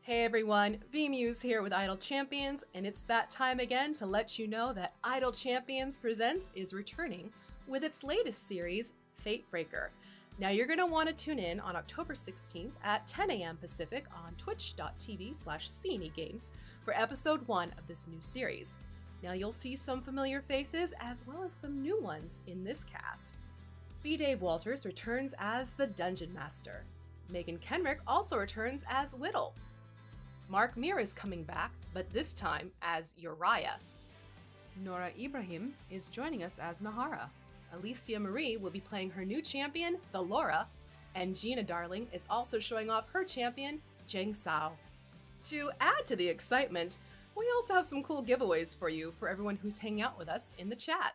Hey everyone, VMuse here with Idol Champions, and it's that time again to let you know that Idol Champions Presents is returning with its latest series, Fate Breaker. Now you're going to want to tune in on October 16th at 10 a.m. Pacific on twitch.tv/CNEgames for episode 1 of this new series. Now you'll see some familiar faces as well as some new ones in this cast. B. Dave Walters returns as the Dungeon Master. Megan Kenrick also returns as Whittle. Mark Mir is coming back, but this time as Uriah. Nora Ibrahim is joining us as Nahara. Alicia Marie will be playing her new champion, the Laura, and Gina Darling is also showing off her champion, Jeng Sao. To add to the excitement, we also have some cool giveaways for you for everyone who's hanging out with us in the chat.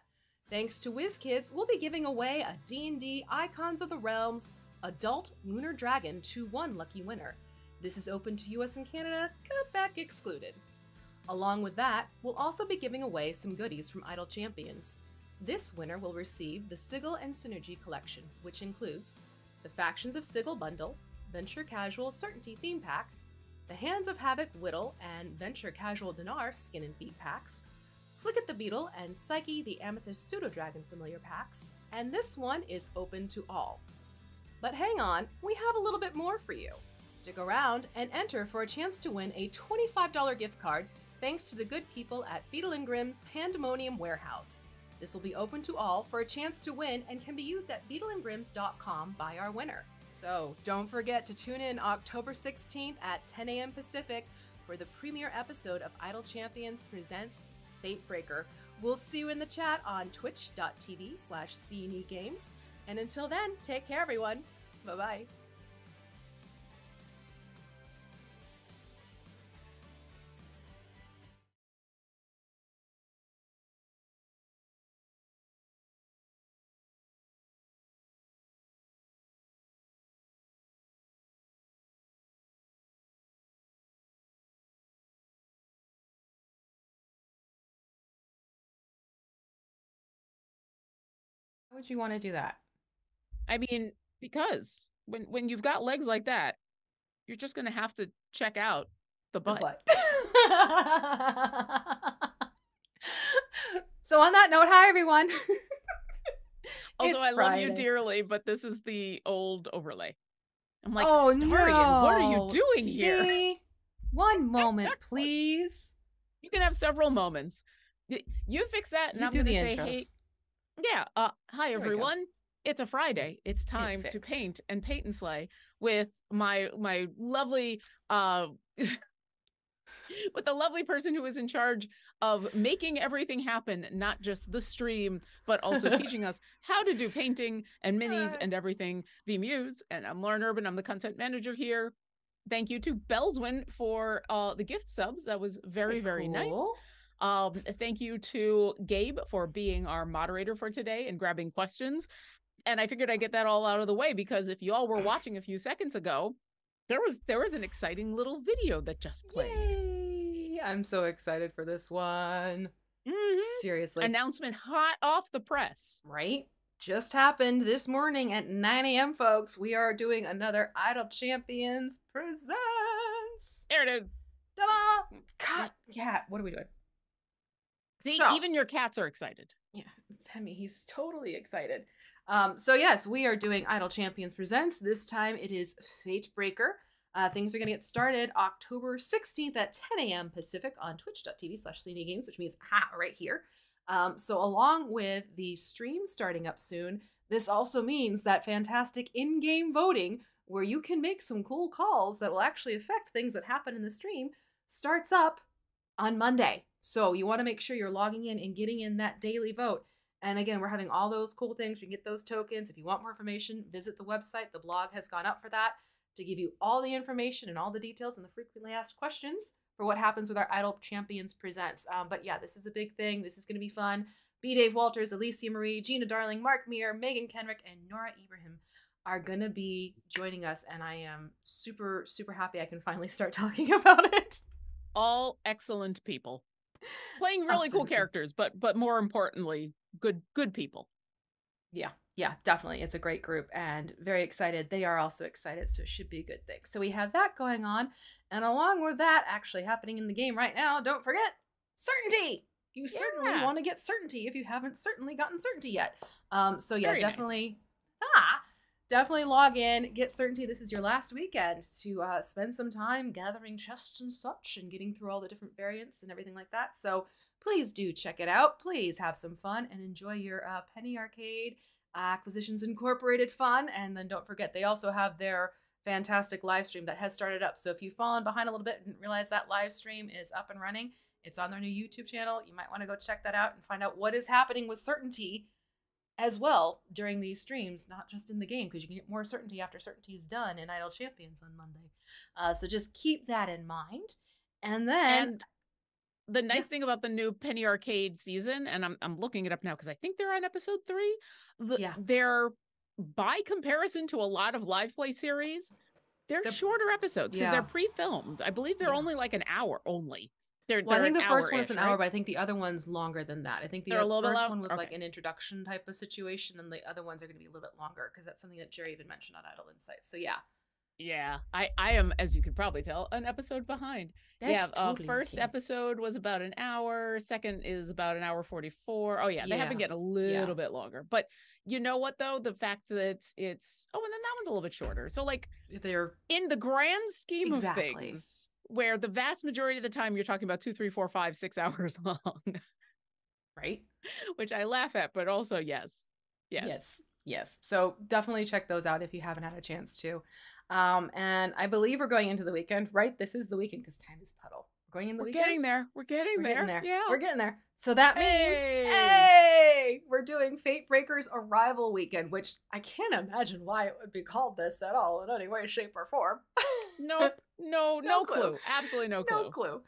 Thanks to WizKids, we'll be giving away a D&D Icons of the Realms Adult Lunar Dragon to one lucky winner. This is open to US and Canada, Quebec excluded. Along with that, we'll also be giving away some goodies from Idol Champions. This winner will receive the Sigil and Synergy collection, which includes the Factions of Sigil bundle, Venture Casual Certainty theme pack, the Hands of Havoc Whittle and Venture Casual Dinar skin and feet packs, Flick at the Beetle and Psyche the Amethyst Pseudo-Dragon familiar packs, and this one is open to all. But hang on, we have a little bit more for you. Stick around and enter for a chance to win a $25 gift card thanks to the good people at Beetle & Grimm's Pandemonium Warehouse. This will be open to all for a chance to win and can be used at beetleandgrims.com by our winner. So don't forget to tune in October 16th at 10 a.m. Pacific for the premiere episode of Idol Champions Presents Fate Breaker. We'll see you in the chat on twitch.tv/CNEgames. And until then, take care everyone. Bye-bye. Why would you want to do that? I mean, because when you've got legs like that, you're just going to have to check out the butt. So on that note, hi everyone. Also, I love you dearly, but this is the old overlay. I'm like, oh, Starian, no. what are you doing here? One moment, please. You can have several moments. You fix that, and you I'm going to say, hey, yeah, hi everyone. It's a Friday. It's time to paint and slay with my lovely with the lovely person who is in charge of making everything happen, not just the stream, but also teaching us how to do painting and minis and everything. VMuse, and I'm Lauren Urban. I'm the content manager here. Thank you to Belswin for the gift subs. That was very, very nice. Thank you to Gabe for being our moderator for today and grabbing questions. And I figured I'd get that all out of the way because if you all were watching a few seconds ago, there was an exciting little video that just played. Yay! I'm so excited for this one. Seriously. Announcement hot off the press. Right? Just happened this morning at 9 a.m., folks. We are doing another Idol Champions Presents. There it is. Ta-da! Cut. Yeah, what are we doing? See, even your cats are excited. Yeah, it's Hemi. He's totally excited. So yes, we are doing Idol Champions Presents. This time it is Fate Breaker. Things are going to get started October 16th at 10 a.m. Pacific on twitch.tv/CNEgames, which means right here. So along with the stream starting up soon, this also means that fantastic in-game voting, where you can make some cool calls that will actually affect things that happen in the stream, starts up on Monday. So you want to make sure you're logging in and getting in that daily vote. And again, we're having all those cool things. You can get those tokens. If you want more information, visit the website. The blog has gone up for that to give you all the information and all the details and the frequently asked questions for what happens with our Idol Champions Presents. But yeah, this is a big thing. This is going to be fun. B. Dave Walters, Alicia Marie, Gina Darling, Mark Mir, Megan Kenrick, and Nora Ibrahim are going to be joining us. And I am super, super happy I can finally start talking about it. All excellent people. Playing really cool characters, but more importantly, good people. Yeah, Yeah, definitely. It's a great group and very excited. They are also excited, so it should be a good thing. So we have that going on. And along with that actually happening in the game right now, don't forget certainty. You certainly Yeah. want to get certainty if you haven't certainly gotten certainty yet. So yeah, Very nice. definitely log in, get certainty. This is your last weekend to spend some time gathering chests and such and getting through all the different variants and everything like that. So please do check it out. Please have some fun and enjoy your Penny Arcade Acquisitions Incorporated fun. And then don't forget, they also have their fantastic live stream that has started up. So if you've fallen behind a little bit and didn't realize that live stream is up and running, it's on their new YouTube channel. You might want to go check that out and find out what is happening with certainty as well during these streams, not just in the game, because you can get more certainty after certainty is done in Idle Champions on Monday. So just keep that in mind. And then, And the nice thing about the new Penny Arcade season, and I'm looking it up now because I think they're on episode 3. yeah, They're, by comparison to a lot of live play series, they're shorter episodes because they're pre-filmed. I believe they're only like an hour only. Well, I think the first one is an hour, but I think the other one's longer than that. I think the first one was like an introduction type of situation, and the other ones are going to be a little bit longer because that's something that Jerry even mentioned on Idle Insights. So yeah. Yeah, I am, as you could probably tell, an episode behind. That's totally first episode was about an hour. Second is about an hour 44. Oh yeah, they have been getting a little bit longer. But you know what though? The fact that it's and then that one's a little bit shorter. So like they're in the grand scheme of things, where the vast majority of the time you're talking about 2, 3, 4, 5, 6 hours long. Right. Which I laugh at, but also yes. So definitely check those out if you haven't had a chance to. And I believe we're going into the weekend, right? This is the weekend because time is puddle. We're going in the weekend. We're getting there. Yeah. We're getting there. So that means, hey, we're doing Fate Breaker's Arrival Weekend, which I can't imagine why it would be called this at all in any way, shape, or form. Nope. No clue. Absolutely no clue. No clue.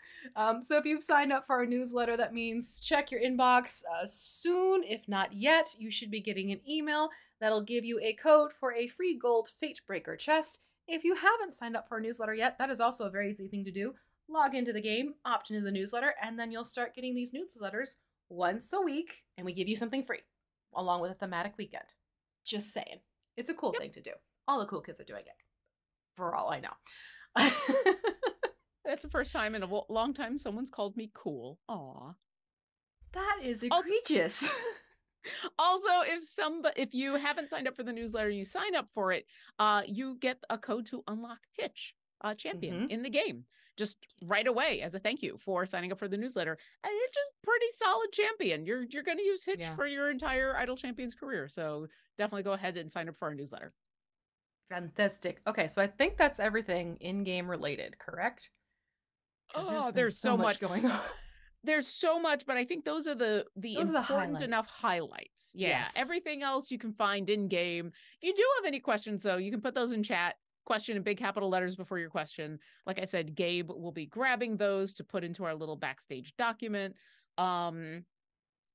So if you've signed up for our newsletter, that means check your inbox soon. If not yet, you should be getting an email that'll give you a code for a free gold Fate Breaker chest. If you haven't signed up for our newsletter yet, that is also a very easy thing to do. Log into the game, opt into the newsletter, and then you'll start getting these newsletters once a week, and we give you something free, along with a thematic weekend. Just saying. It's a cool thing to do. All the cool kids are doing it, for all I know. That's the first time in a long time someone's called me cool. Aw. That is egregious. Also, if you haven't signed up for the newsletter, you sign up for it, you get a code to unlock Hitch, champion in the game, just right away as a thank you for signing up for the newsletter. And it's just pretty solid champion. You're going to use Hitch for your entire Idle Champions career. So definitely go ahead and sign up for our newsletter. Fantastic. Okay, so I think that's everything in-game related, correct? Oh, there's so much going on. There's so much, but I think those are the important enough highlights. Yeah. Yes. Everything else you can find in game. If you do have any questions though, you can put those in chat. Question in big capital letters before your question. Like I said, Gabe will be grabbing those to put into our little backstage document. And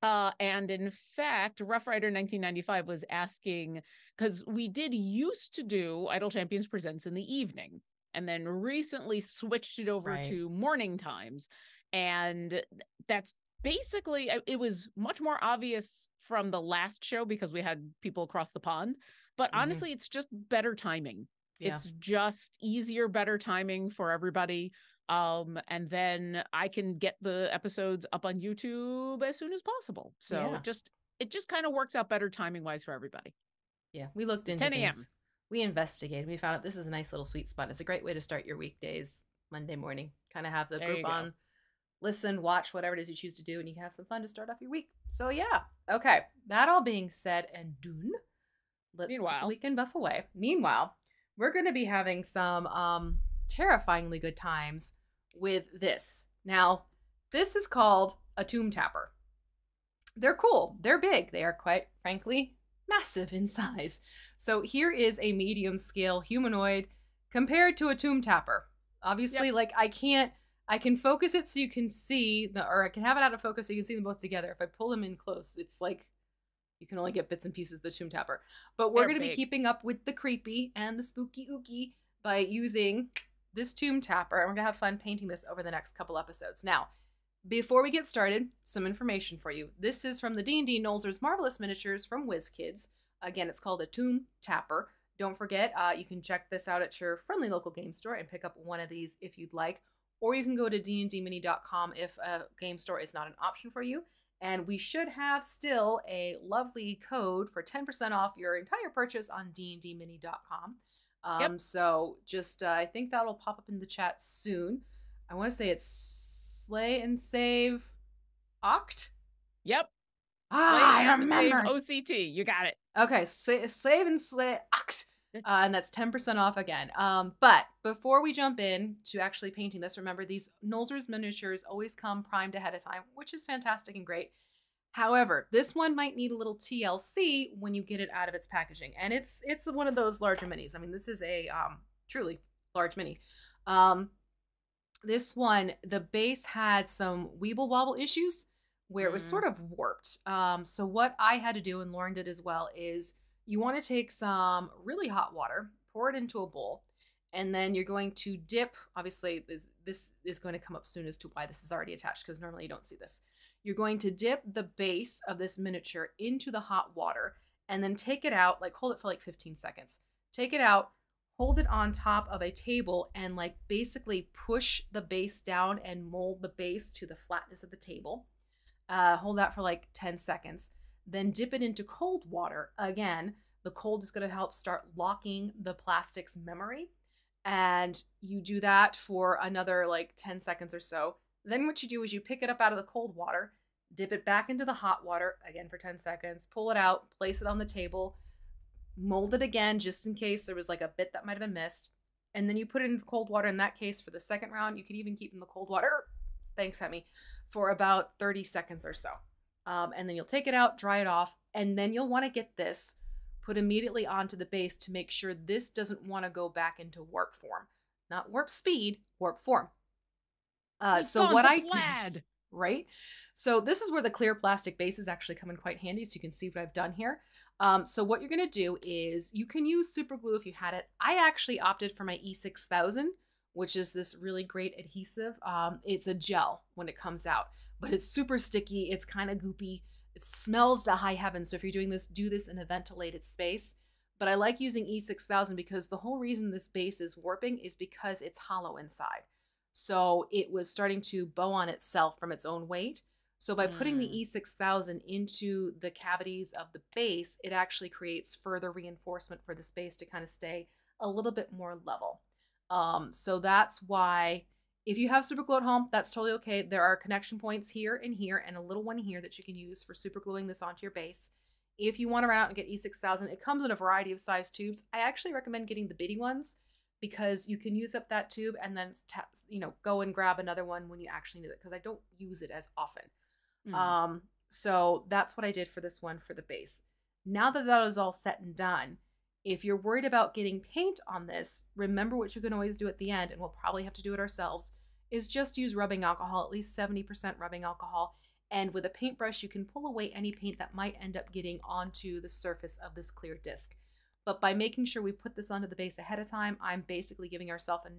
in fact, Rough Rider 1995 was asking, because we did used to do Idle Champions Presents in the evening, and then recently switched it over to morning times. And that's basically, it was much more obvious from the last show because we had people across the pond. But honestly, it's just better timing. Yeah. It's just easier, better timing for everybody. And then I can get the episodes up on YouTube as soon as possible. So it just kind of works out better timing wise for everybody. Yeah, we looked into 10 a.m. We investigated. We found out this is a nice little sweet spot. It's a great way to start your weekdays, Monday morning. Kind of have the group on, listen, watch, whatever it is you choose to do, and you can have some fun to start off your week. So yeah, okay. That all being said and done, let's put the weekend buff away. Meanwhile, we're going to be having some terrifyingly good times with this. Now, this is called a Tomb Tapper. They're cool. They're big. They are quite frankly massive in size. So here is a medium scale humanoid compared to a Tomb Tapper. Obviously, like I can focus it so you can see or I can have it out of focus so you can see them both together. If I pull them in close, it's like you can only get bits and pieces of the Tomb Tapper. But we're going to be keeping up with the creepy and the spooky ooky by using this Tomb Tapper. And we're going to have fun painting this over the next couple episodes. Now, before we get started, some information for you. This is from the D&D Nolzur's Marvelous Miniatures from WizKids. Again, it's called a Tomb Tapper. Don't forget, you can check this out at your friendly local game store and pick up one of these if you'd like. Or you can go to dndmini.com if a game store is not an option for you. And we should have still a lovely code for 10% off your entire purchase on dndmini.com. Yep. So just, I think that'll pop up in the chat soon. I want to say it's Slay and Save Oct. Yep. I remember. Save OCT. You got it. Okay, save and slay Oct. And that's 10% off again. But before we jump in to actually painting this, remember these Nolzur's miniatures always come primed ahead of time, which is fantastic and great. However, this one might need a little TLC when you get it out of its packaging. And it's one of those larger minis. I mean, this is a truly large mini. This one, the base had some weeble wobble issues where it was sort of warped. So what I had to do, and Lauren did as well, is you want to take some really hot water, pour it into a bowl, and then you're going to dip, obviously this is going to come up soon as to why this is already attached, because normally you don't see this. You're going to dip the base of this miniature into the hot water, and then take it out, like hold it for like 15 seconds. Take it out, hold it on top of a table, and like basically push the base down and mold the base to the flatness of the table. Hold that for like 10 seconds. Then dip it into cold water. Again, the cold is going to help start locking the plastic's memory. And you do that for another like 10 seconds or so. Then what you do is you pick it up out of the cold water, dip it back into the hot water, again for 10 seconds, pull it out, place it on the table, mold it again just in case there was like a bit that might have been missed. And then you put it in cold water. In that case, for the second round, you could even keep it in the cold water. Thanks, Hemi. For about 30 seconds or so. And then you'll take it out, dry it off, and then you'll want to get this put immediately onto the base to make sure this doesn't want to go back into warp form. Not warp speed, warp form. So what I did, right? So this is where the clear plastic bases actually come in quite handy, so you can see what I've done here. So what you're going to do is you can use super glue if you had it. I actually opted for my E6000, which is this really great adhesive. It's a gel when it comes out, but it's super sticky. It's kind of goopy. It smells to high heaven. So if you're doing this, do this in a ventilated space. But I like using E6000 because the whole reason this base is warping is because it's hollow inside. So it was starting to bow on itself from its own weight. So by putting the E6000 into the cavities of the base, it actually creates further reinforcement for the space to kind of stay a little bit more level. So that's why if you have super glue at home, that's totally okay. There are connection points here and a little one here that you can use for super gluing this onto your base. If you want to run out and get E6000, it comes in a variety of size tubes. I actually recommend getting the bitty ones because you can use up that tube and then go and grab another one when you actually need it, because I don't use it as often. So that's what I did for this one for the base. Now that that is all set and done, if you're worried about getting paint on this, remember what you can always do at the end, and we'll probably have to do it ourselves, is just use rubbing alcohol, at least 70% rubbing alcohol. And with a paintbrush, you can pull away any paint that might end up getting onto the surface of this clear disc. But by making sure we put this onto the base ahead of time, I'm basically giving ourselves an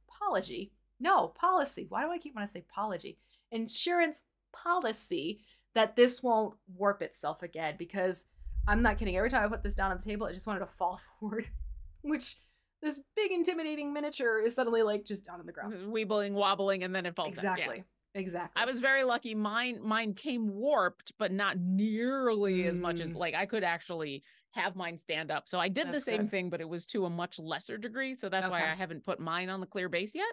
policy. Why do I keep wanting to say apology? Insurance policy that this won't warp itself again, because I'm not kidding. Every time I put this down on the table, I just wanted to fall forward, which this big intimidating miniature is suddenly like just down on the ground. Weebling, wobbling, and then it falls down. Exactly. Yeah. Exactly. I was very lucky. Mine came warped, but not nearly as much as, like, I could actually have mine stand up. So I did the same thing, but it was to a much lesser degree. So that's why I haven't put mine on the clear base yet.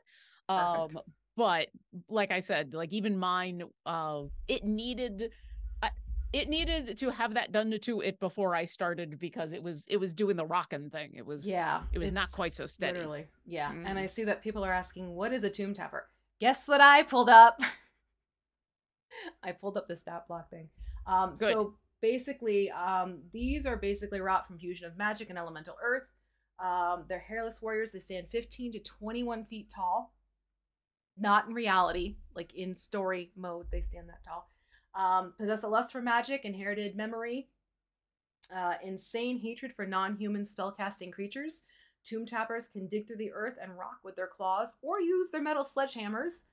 But like I said, like even mine, it needed to have that done to it before I started, because it was doing the rocking thing. It was not quite so steady. Literally. Yeah. And I see that people are asking, what is a tomb tapper? Guess what I pulled up? I pulled up the stat block thing. So basically, these are basically wrought from fusion of magic and elemental earth. They're hairless warriors. They stand 15 to 21 feet tall. Not in reality, like in story mode, they stand that tall. Possess a lust for magic, inherited memory, insane hatred for non-human spellcasting creatures. Tomb tappers can dig through the earth and rock with their claws, or use their metal sledgehammers.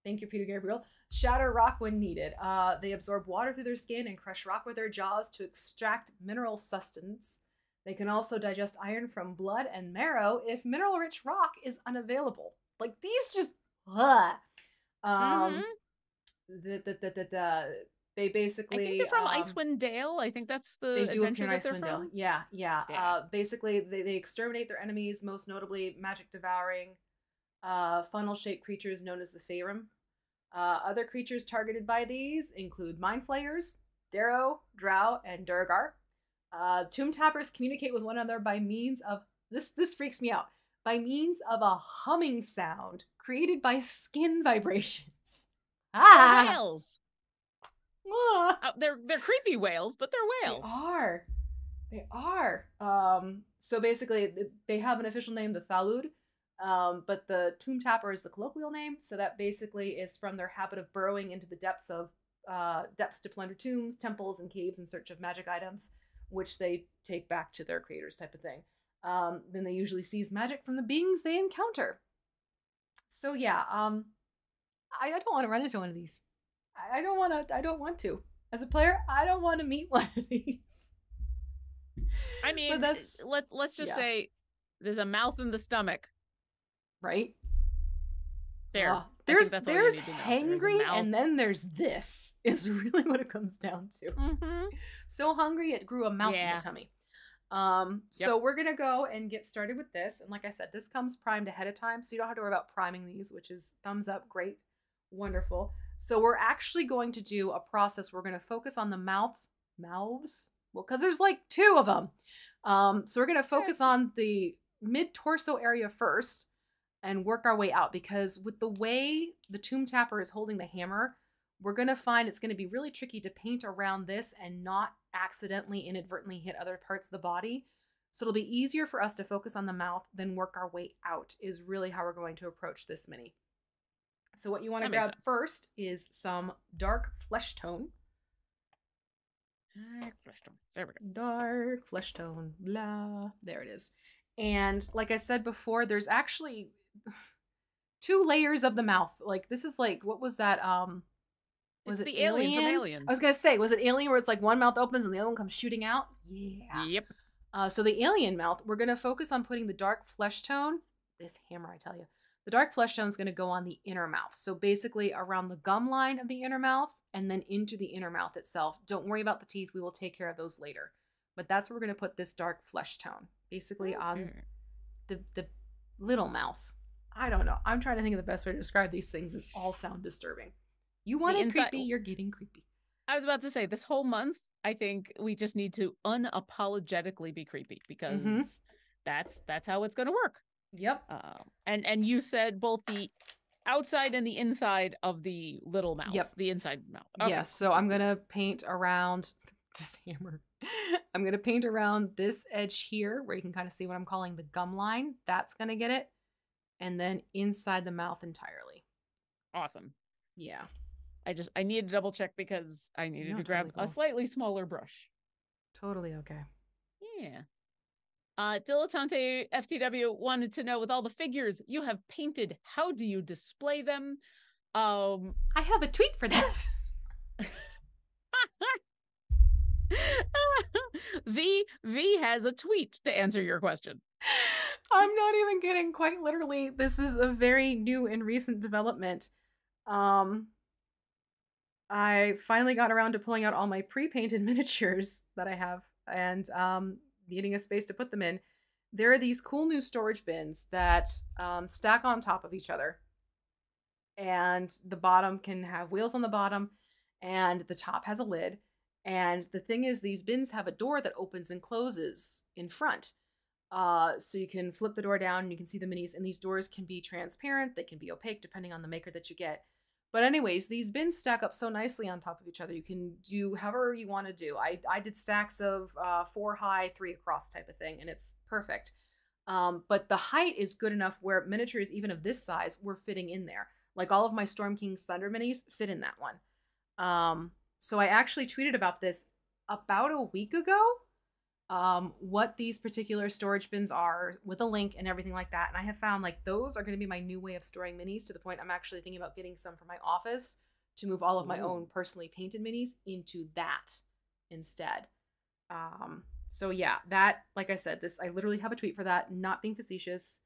Thank you, Peter Gabriel. Shatter rock when needed. They absorb water through their skin and crush rock with their jaws to extract mineral sustenance. They can also digest iron from blood and marrow if mineral-rich rock is unavailable. Like these just, ugh. Mm-hmm. They basically. I think they're from Icewind Dale. I think that's the they do adventure appear in that they're Icewind Dale. from. Yeah. Yeah. Basically, they exterminate their enemies, most notably magic devouring, funnel-shaped creatures known as the Faerun. Other creatures targeted by these include mind flayers, Darrow, Drow, and Durgar. Tomb tappers communicate with one another by means of this freaks me out. By means of a humming sound created by skin vibrations. They're whales. They're creepy whales, but they're whales. They are. So basically, they have an official name, the Thalud, but the Tomb Tapper is the colloquial name. So that basically is from their habit of burrowing into the depths to plunder tombs, temples, and caves in search of magic items, which they take back to their creators, type of thing. Then they usually seize magic from the beings they encounter. So yeah, I don't want to run into one of these. I don't want to. As a player, I don't want to meet one of these. I mean, let's just say there's a mouth in the stomach. Right? There. There's hangry, and then there's this, is really what it comes down to. Mm-hmm. So hungry, it grew a mouth in the tummy. So we're going to go and get started with this. And like I said, this comes primed ahead of time, so you don't have to worry about priming these, which is thumbs up, great, wonderful. So we're actually going to do a process. We're going to focus on the mouths. Well, because there's like 2 of them. So we're going to focus on the mid-torso area first and work our way out, because with the way the Tomb Tapper is holding the hammer, we're going to find it's going to be really tricky to paint around this and not accidentally, inadvertently hit other parts of the body. So it'll be easier for us to focus on the mouth than work our way out, is really how we're going to approach this mini. So what you want to grab first is some dark flesh tone. Dark flesh tone. There we go. Dark flesh tone. Blah. There it is. And like I said before, there's actually 2 layers of the mouth. Like this is like, what was that? Was it the Alien from Aliens? I was gonna say, was it Alien where it's like one mouth opens and the other one comes shooting out? Yeah. Yep. So the alien mouth, we're gonna focus on putting the dark flesh tone. This hammer, I tell you. The dark flesh tone is going to go on the inner mouth. So basically around the gum line of the inner mouth and then into the inner mouth itself. Don't worry about the teeth. We will take care of those later. But that's where we're going to put this dark flesh tone. Basically on the little mouth. I don't know. I'm trying to think of the best way to describe these things that all sound disturbing. You want it creepy, you're getting creepy. I was about to say, this whole month, I think we just need to unapologetically be creepy, because that's how it's going to work. Yep. And you said both the outside and the inside of the little mouth. Yep. The inside mouth. Okay. Yes. So I'm going to paint around this hammer. I'm going to paint around this edge here where you can kind of see what I'm calling the gum line. That's going to get it. And then inside the mouth entirely. Awesome. Yeah. I needed to double check because I needed to grab a slightly smaller brush. Totally okay. Yeah. Dilettante FTW wanted to know, with all the figures you have painted, how do you display them? I have a tweet for that. V has a tweet to answer your question. I'm not even kidding. Quite literally, this is a very new and recent development. I finally got around to pulling out all my pre-painted miniatures that I have and needing a space to put them in. There are these cool new storage bins that stack on top of each other. And the bottom can have wheels on the bottom and the top has a lid. And the thing is, these bins have a door that opens and closes in front. So you can flip the door down and you can see the minis, and these doors can be transparent. They can be opaque depending on the maker that you get. But anyways, these bins stack up so nicely on top of each other. You can do however you want to do. I did stacks of 4 high, 3 across type of thing, and it's perfect. But the height is good enough where miniatures, even of this size, were fitting in there. Like all of my Storm King's Thunder minis fit in that one. So I actually tweeted about this about a week ago. what these particular storage bins are with a link and everything like that. And I have found like those are going to be my new way of storing minis, to the point I'm actually thinking about getting some for my office to move all of my Ooh. own personally painted minis into that instead. So yeah, that, like I said, this, I literally have a tweet for that, not being facetious,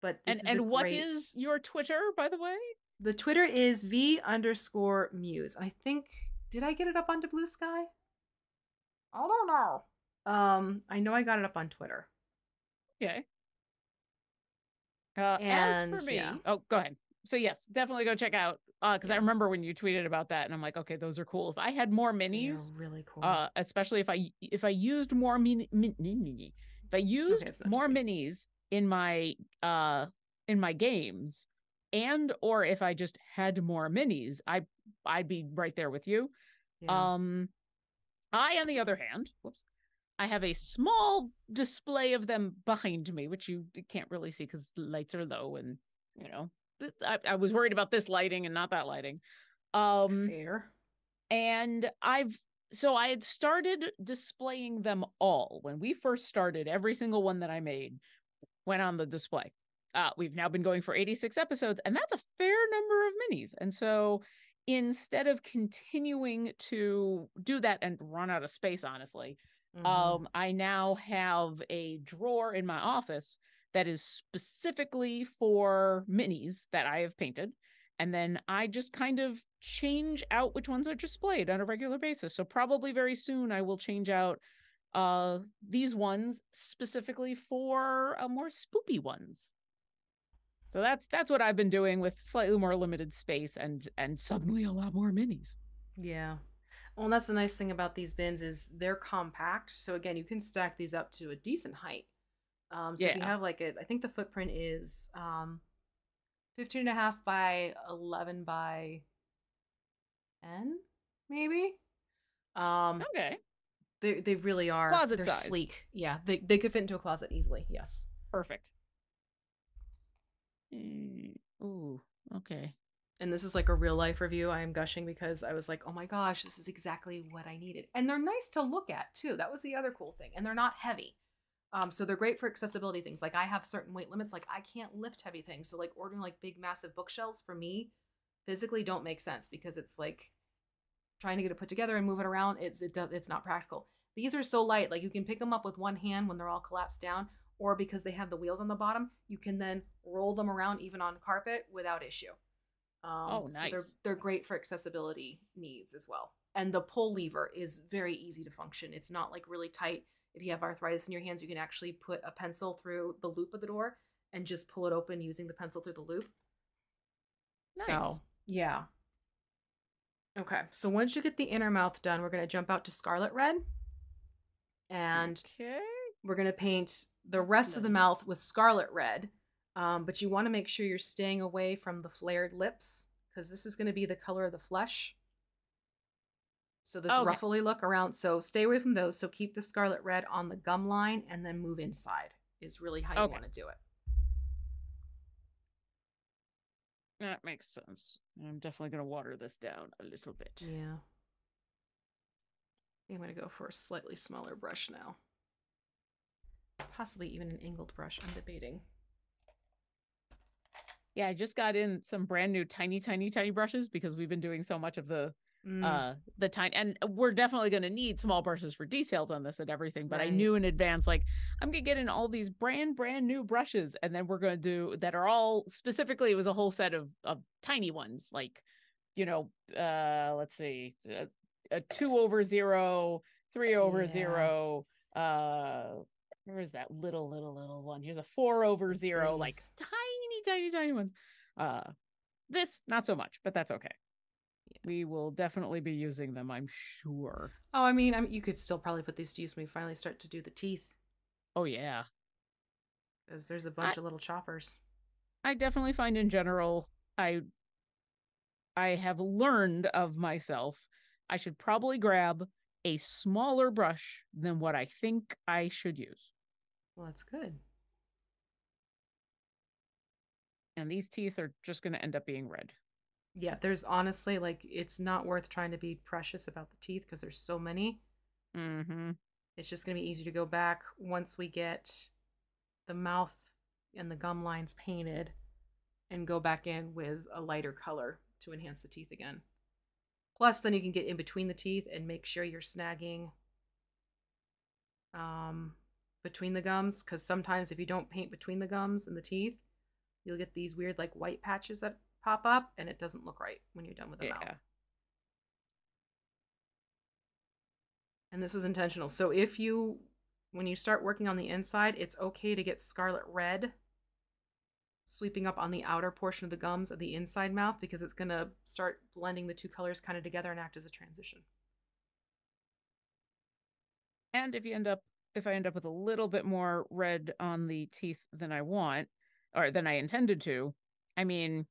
but this is a And what great. is your Twitter, by the way? The Twitter is V_Muse. I think, did I get it up onto Blue Sky? I don't know. I know I got it up on Twitter. Okay. As for And yeah, me, oh, go ahead. So yes, definitely go check out. Because I yeah, remember when you tweeted about that, and I'm like, okay, those are cool. If I had more they are minis, really cool. especially if I used more if I Okay, used it's not more just me. minis uh in my games, and or if I just had more minis, I'd be right there with you. Yeah. Um, I, on the other hand, whoops, I have a small display of them behind me, which you can't really see because the lights are low, and you know, I was worried about this lighting and not that lighting. Um, Fair. and I had started displaying them all when we first started. Every single one that I made went on the display. We've now been going for 86 episodes, and that's a fair number of minis. And so instead of continuing to do that and run out of space, honestly, Mm-hmm. I now have a drawer in my office that is specifically for minis that I have painted. And then I just kind of change out which ones are displayed on a regular basis. So probably very soon I will change out these ones specifically for more spoopy ones. So that's what I've been doing with slightly more limited space and suddenly a lot more minis. Yeah. Well, and that's the nice thing about these bins is they're compact. So again, you can stack these up to a decent height. So if you Yeah. have like I think the footprint is 15 and a half by 11 by 10, maybe. Um, Okay. they really are. Closet They're size. sleek. Yeah, they could fit into a closet easily. Yes. Perfect. Ooh. Okay. And this is like a real life review. I am gushing because I was like, oh my gosh, this is exactly what I needed. And they're nice to look at too. That was the other cool thing. And they're not heavy. So they're great for accessibility things. Like I have certain weight limits. Like I can't lift heavy things. So like ordering like big massive bookshelves for me physically don't make sense, because it's like trying to get it put together and move it around. It's not practical. These are so light. Like you can pick them up with one hand when they're all collapsed down, or because they have the wheels on the bottom, you can then roll them around even on carpet without issue. Oh, So they're nice. they're great for accessibility needs as well. And the pull lever is very easy to function. It's not like really tight. If you have arthritis in your hands, you can actually put a pencil through the loop of the door and just pull it open using the pencil through the loop. Nice. So yeah. Okay. So once you get the inner mouth done, we're gonna jump out to Scarlet Red, and Okay. we're gonna paint the That's rest of the blue. mouth with Scarlet Red. But you want to make sure you're staying away from the flared lips, because this is going to be the color of the flesh. So this Okay. ruffly look around, so stay away from those. So keep the Scarlet Red on the gum line and then move inside is really how you Okay. want to do it. That makes sense. I'm definitely going to water this down a little bit. Yeah. I'm going to go for a slightly smaller brush now. Possibly even an angled brush, I'm debating. Yeah, I just got in some brand new tiny brushes because we've been doing so much of the tiny, and we're definitely going to need small brushes for details on this and everything, but I Right. knew in advance, like, I'm going to get in all these brand new brushes, and then we're going to do that are all specifically, it was a whole set of tiny ones, like, let's see, a 2/0, 3/0, Yeah. where is that little one? Here's a 4/0, like Pretties. tiny ones. Uh, this not so much, but that's okay. Yeah. We will definitely be using them, I'm sure. Oh, I mean, you could still probably put these to use when we finally start to do the teeth, Oh yeah. because there's a I bunch of little choppers. I definitely find in general I have learned of myself I should probably grab a smaller brush than what I think I should use. Well, that's good. And these teeth are just going to end up being red. Yeah, there's honestly, like, it's not worth trying to be precious about the teeth because there's so many. Mhm. It's just going to be easy to go back once we get the mouth and the gum lines painted and go back in with a lighter color to enhance the teeth again. Plus, then you can get in between the teeth and make sure you're snagging between the gums, because sometimes if you don't paint between the gums and the teeth, you'll get these weird like white patches that pop up, and it doesn't look right when you're done with the mouth. And this was intentional. So when you start working on the inside, it's okay to get scarlet red sweeping up on the outer portion of the gums of the inside mouth, because it's going to start blending the two colors kind of together and act as a transition. And if I end up with a little bit more red on the teeth than I want, or than I intended to, I mean,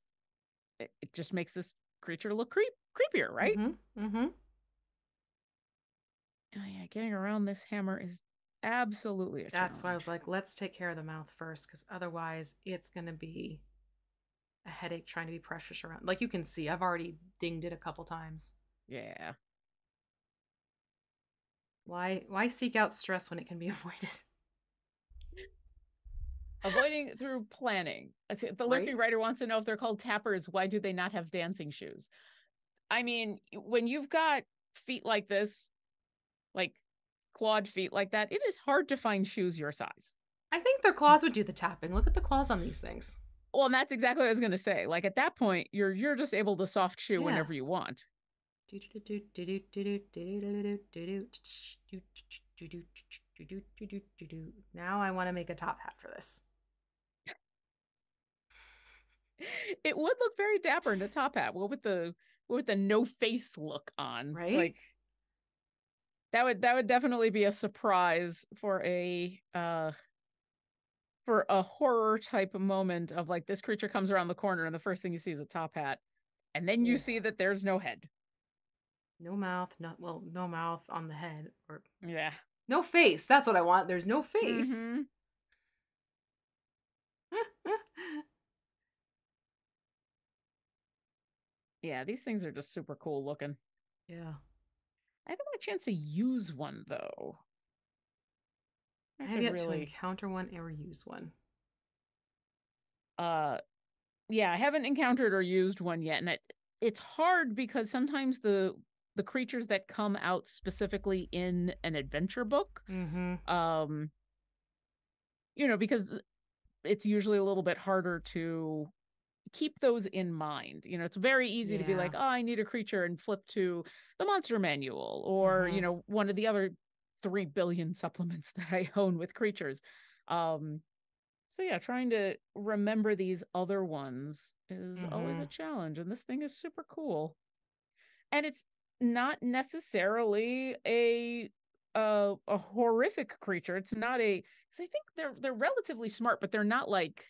it just makes this creature look creepier, right? Mm-hmm. Mm-hmm. Oh yeah, getting around this hammer is absolutely a challenge. That's why I was like, let's take care of the mouth first, because otherwise it's going to be a headache trying to be precious around. Like you can see, I've already dinged it a couple times. Yeah. Why seek out stress when it can be avoided? Avoiding through planning. The Lurking Writer wants to know if they're called tappers, why do they not have dancing shoes? I mean, when you've got feet like this, like clawed feet like that, it is hard to find shoes your size. I think their claws would do the tapping. Look at the claws on these things. Well, and that's exactly what I was going to say. Like at that point, you're just able to soft shoe whenever you want. Now I want to make a top hat for this. It would look very dapper in a top hat. What with the no face look on, right? Like that would definitely be a surprise for a horror type moment of like this creature comes around the corner and the first thing you see is a top hat, and then you see that there's no head, no mouth, no mouth on the head, or no face. That's what I want. There's no face. Mm-hmm. Yeah, these things are just super cool looking. Yeah. I haven't had a chance to use one though. I have yet to encounter one or use one. Yeah, I haven't encountered or used one yet, and it's hard because sometimes the creatures that come out specifically in an adventure book, because it's usually a little bit harder to keep those in mind. It's very easy to be like, oh, I need a creature, and flip to the monster manual or one of the other 3 billion supplements that I own with creatures. So yeah, trying to remember these other ones is always a challenge, and this thing is super cool. And it's not necessarily a horrific creature. It's not I think they're relatively smart, but they're not like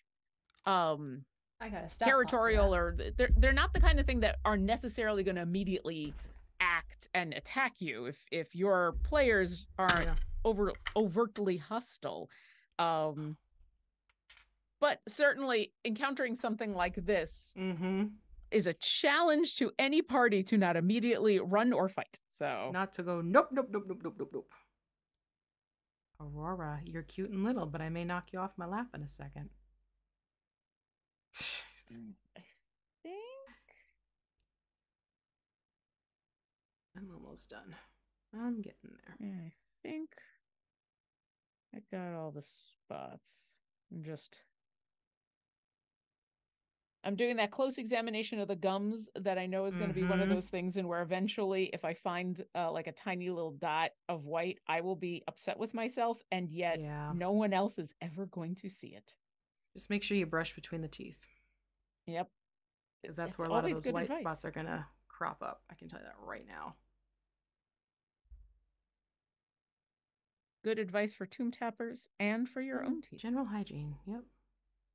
I gotta stop territorial, or they're not the kind of thing that are necessarily going to immediately act and attack you if your players aren't overtly hostile. But certainly encountering something like this is a challenge to any party to not immediately run or fight. So not to go nope. Aurora, you're cute and little, but I may knock you off my lap in a second. I think I'm almost done. I'm getting there. Yeah, I think I got all the spots. I'm doing that close examination of the gums that I know is going to be one of those things, and where eventually if I find like a tiny little dot of white, I will be upset with myself, and yet no one else is ever going to see it. Just make sure you brush between the teeth. Yep. Because that's where a lot of those white spots are going to crop up. I can tell you that right now. Good advice for tomb tappers and for your own teeth. General hygiene. Yep.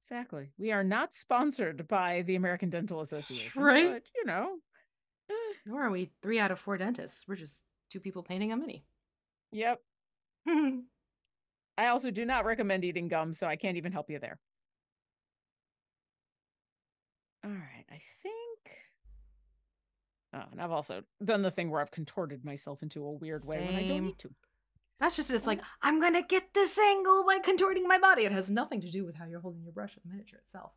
Exactly. We are not sponsored by the American Dental Association. Right. But, Nor are we 3 out of 4 dentists. We're just 2 people painting a mini. Yep. I also do not recommend eating gum, so I can't even help you there. All right. I think... Oh, and I've also done the thing where I've contorted myself into a weird way when I don't need to. That's just it. It's like, I'm gonna get this angle by contorting my body. It has nothing to do with how you're holding your brush in the miniature itself.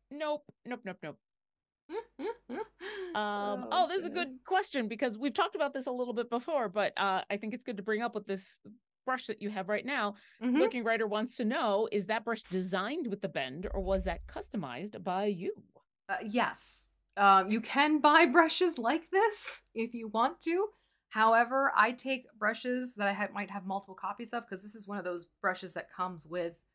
Nope. Nope. Nope. Nope. Oh, This is a good question because we've talked about this a little bit before, but I think it's good to bring up with this brush that you have right now. Lurking Writer wants to know, is that brush designed with the bend or was that customized by you? Yes. You can buy brushes like this if you want to. However, I take brushes that I might have multiple copies of because this is one of those brushes that comes with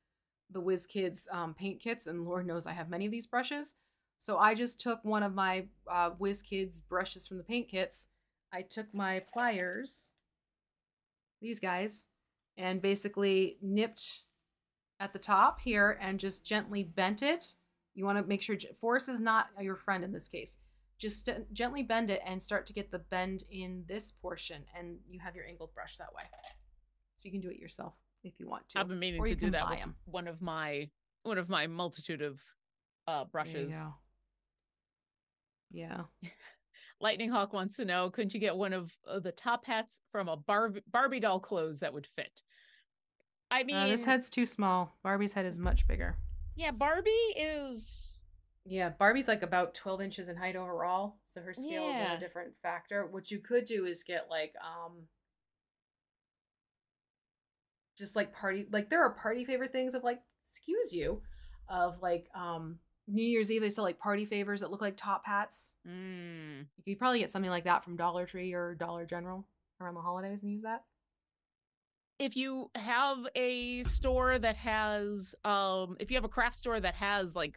the WizKids paint kits, and Lord knows I have many of these brushes. So I just took one of my WizKids brushes from the paint kits. I took my pliers, these guys, and basically nipped at the top here and just gently bent it. You want to make sure force is not your friend in this case. Just gently bend it and start to get the bend in this portion, and you have your angled brush that way. So you can do it yourself if you want to. I've been meaning to do that with one of my multitude of brushes. There you go. Yeah. Lightning Hawk wants to know, couldn't you get one of the top hats from a Barbie doll clothes that would fit? I mean, this head's too small. Barbie's head is much bigger. Yeah, Barbie is... Yeah, Barbie's like about 12 inches in height overall, so her scale is a different factor. What you could do is get like, just like there are party favor things of like, excuse you, of like, New Year's Eve, they sell like party favors that look like top hats. You could probably get something like that from Dollar Tree or Dollar General around the holidays and use that. If you have a store that has, if you have a craft store that has like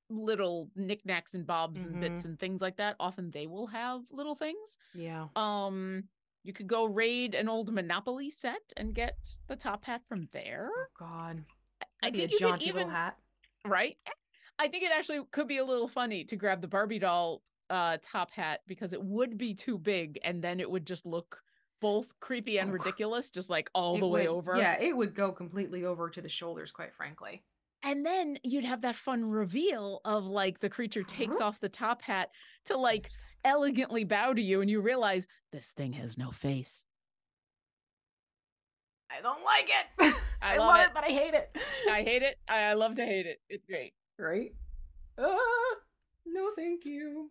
little knickknacks and bobs and bits and things like that, often they will have little things. Yeah. You could go raid an old Monopoly set and get the top hat from there. Oh God, I think a jaunty little hat, right? I think it actually could be a little funny to grab the Barbie doll top hat because it would be too big and then it would just look both creepy and ridiculous, just like all the way over. Yeah, it would go completely over to the shoulders, quite frankly. And then you'd have that fun reveal of like the creature takes off the top hat to like elegantly bow to you and you realize this thing has no face. I don't like it. I love it, but I hate it. I hate it. I love to hate it. It's great. Right? No, thank you.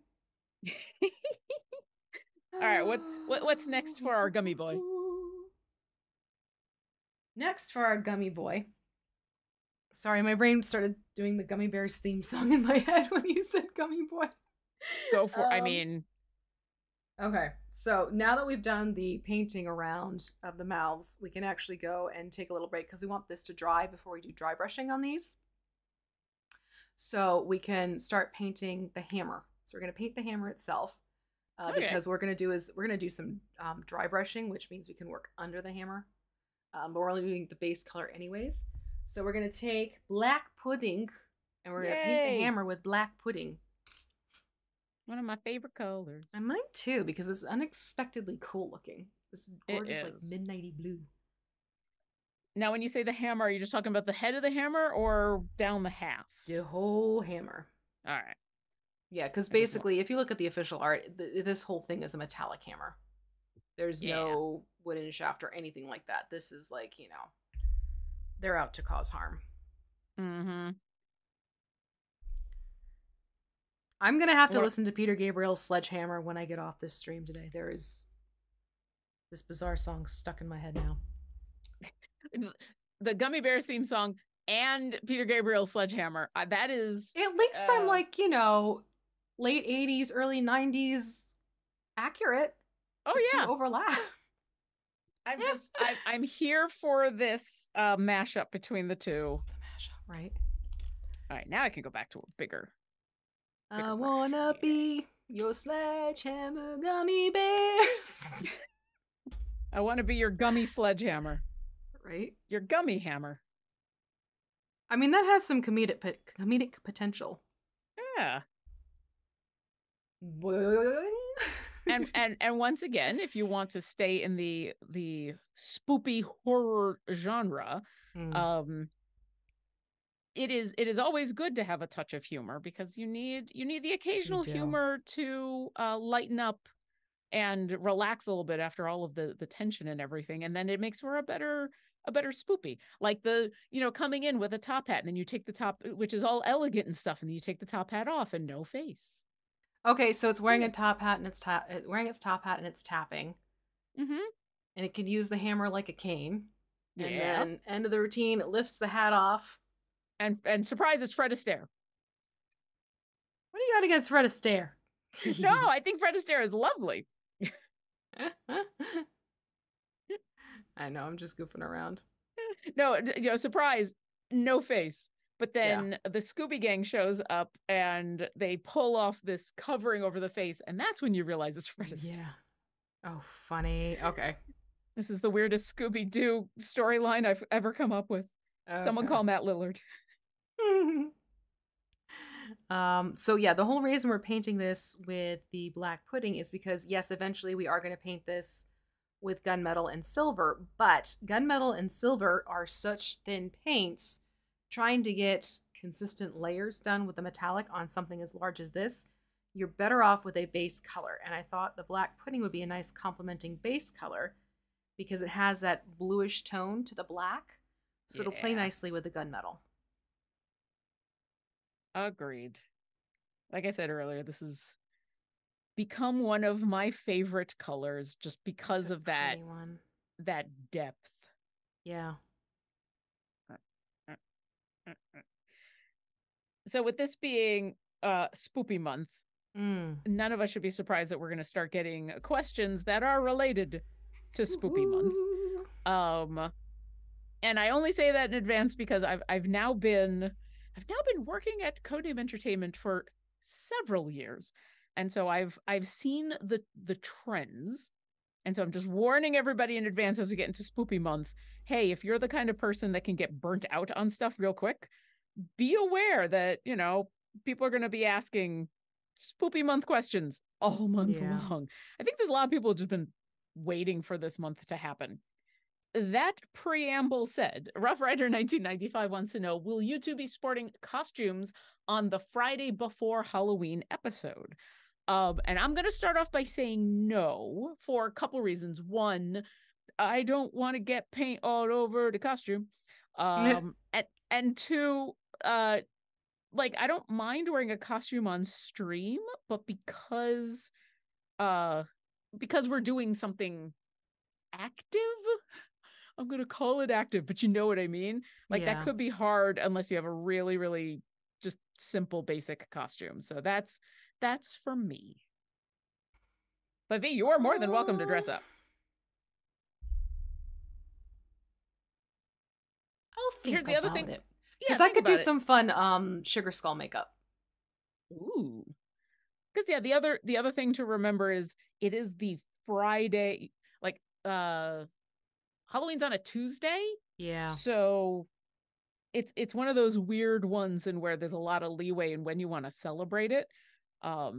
All right, what's next for our gummy boy? Next for our gummy boy. Sorry, my brain started doing the Gummy Bears theme song in my head when you said gummy boy. Go for I mean. Okay, so now that we've done the painting around of the mouths, we can actually go and take a little break because we want this to dry before we do dry brushing on these. So we can start painting the hammer. So we're going to paint the hammer itself because we're going to do some dry brushing, which means we can work under the hammer. But we're only doing the base color anyways. So we're going to take black pudding and we're going to paint the hammer with black pudding. One of my favorite colors. And mine too, because it's unexpectedly cool looking. This gorgeous, like midnighty blue. Now, when you say the hammer, are you just talking about the head of the hammer or down the half? The whole hammer. All right. Yeah, because basically, if you look at the official art, this whole thing is a metallic hammer. There's no wooden shaft or anything like that. This is like, you know, they're out to cause harm. Mm-hmm. I'm going to have to listen to Peter Gabriel's Sledgehammer when I get off this stream today. There is this bizarre song stuck in my head now. The Gummy Bears theme song and Peter Gabriel's Sledgehammer. That is... At least I'm like, you know, late 80s, early 90s accurate. Oh, yeah. Overlap. I'm here for this mashup between the two. The mashup, right? All right, now I can go back to a bigger I wanna be your sledgehammer gummy bears. I want to be your gummy sledgehammer. Right? Your gummy hammer. I mean, that has some comedic potential. Yeah. and once again, if you want to stay in the spoopy horror genre, it is always good to have a touch of humor because you need the occasional humor to lighten up and relax a little bit after all of the tension and everything, and then it makes for a better spoopy. Like the, coming in with a top hat and then you take the top, which is all elegant and stuff, and then you take the top hat off and no face. Okay, so it's wearing a Cool. top hat and it's wearing its top hat and it's tapping, Mm-hmm. and it can use the hammer like a cane. And Yeah. then end of the routine, it lifts the hat off. And surprise, it's Fred Astaire. What do you got against Fred Astaire? No, I think Fred Astaire is lovely. I know, I'm just goofing around. No, surprise, no face. But Yeah. then the Scooby Gang shows up and they pull off this covering over the face, and that's when you realize it's Fred Astaire. Yeah. Oh, funny. Okay. This is the weirdest Scooby Doo storyline I've ever come up with. Someone call Matt Lillard. So yeah, the whole reason we're painting this with the black pudding is because, yes, eventually we are going to paint this with gunmetal and silver, but gunmetal and silver are such thin paints. Trying to get consistent layers done with the metallic on something as large as this, you're better off with a base color. And I thought the black pudding would be a nice complementing base color because it has that bluish tone to the black. So it'll play nicely with the gunmetal. Agreed. Like I said earlier, this has become one of my favorite colors just because of that depth. Yeah. So with this being Spoopy month, none of us should be surprised that we're going to start getting questions that are related to Spoopy month. And I only say that in advance because I've now been working at Codename Entertainment for several years, and so I've seen the trends, and so I'm just warning everybody in advance as we get into Spoopy month. Hey, if you're the kind of person that can get burnt out on stuff real quick, be aware that people are going to be asking Spoopy month questions all month long. I think there's a lot of people just been waiting for this month to happen. That preamble said, Rough Rider 1995 wants to know, will you two be sporting costumes on the Friday before Halloween episode? And I'm going to start off by saying no for a couple reasons. One, I don't want to get paint all over the costume. And two, like, I don't mind wearing a costume on stream, but because we're doing something active, I'm going to call it active, but you know what I mean? Like, that could be hard unless you have a really, really just simple, basic costume. So that's for me. But V, you're more than welcome to dress up. I'll think Here's the other thing. It. Because I could do some fun Sugar Skull makeup. Ooh. Because the other thing to remember is it is the Friday, like Halloween's on a Tuesday. Yeah. So it's one of those weird ones in where there's a lot of leeway in when you want to celebrate it. Yeah.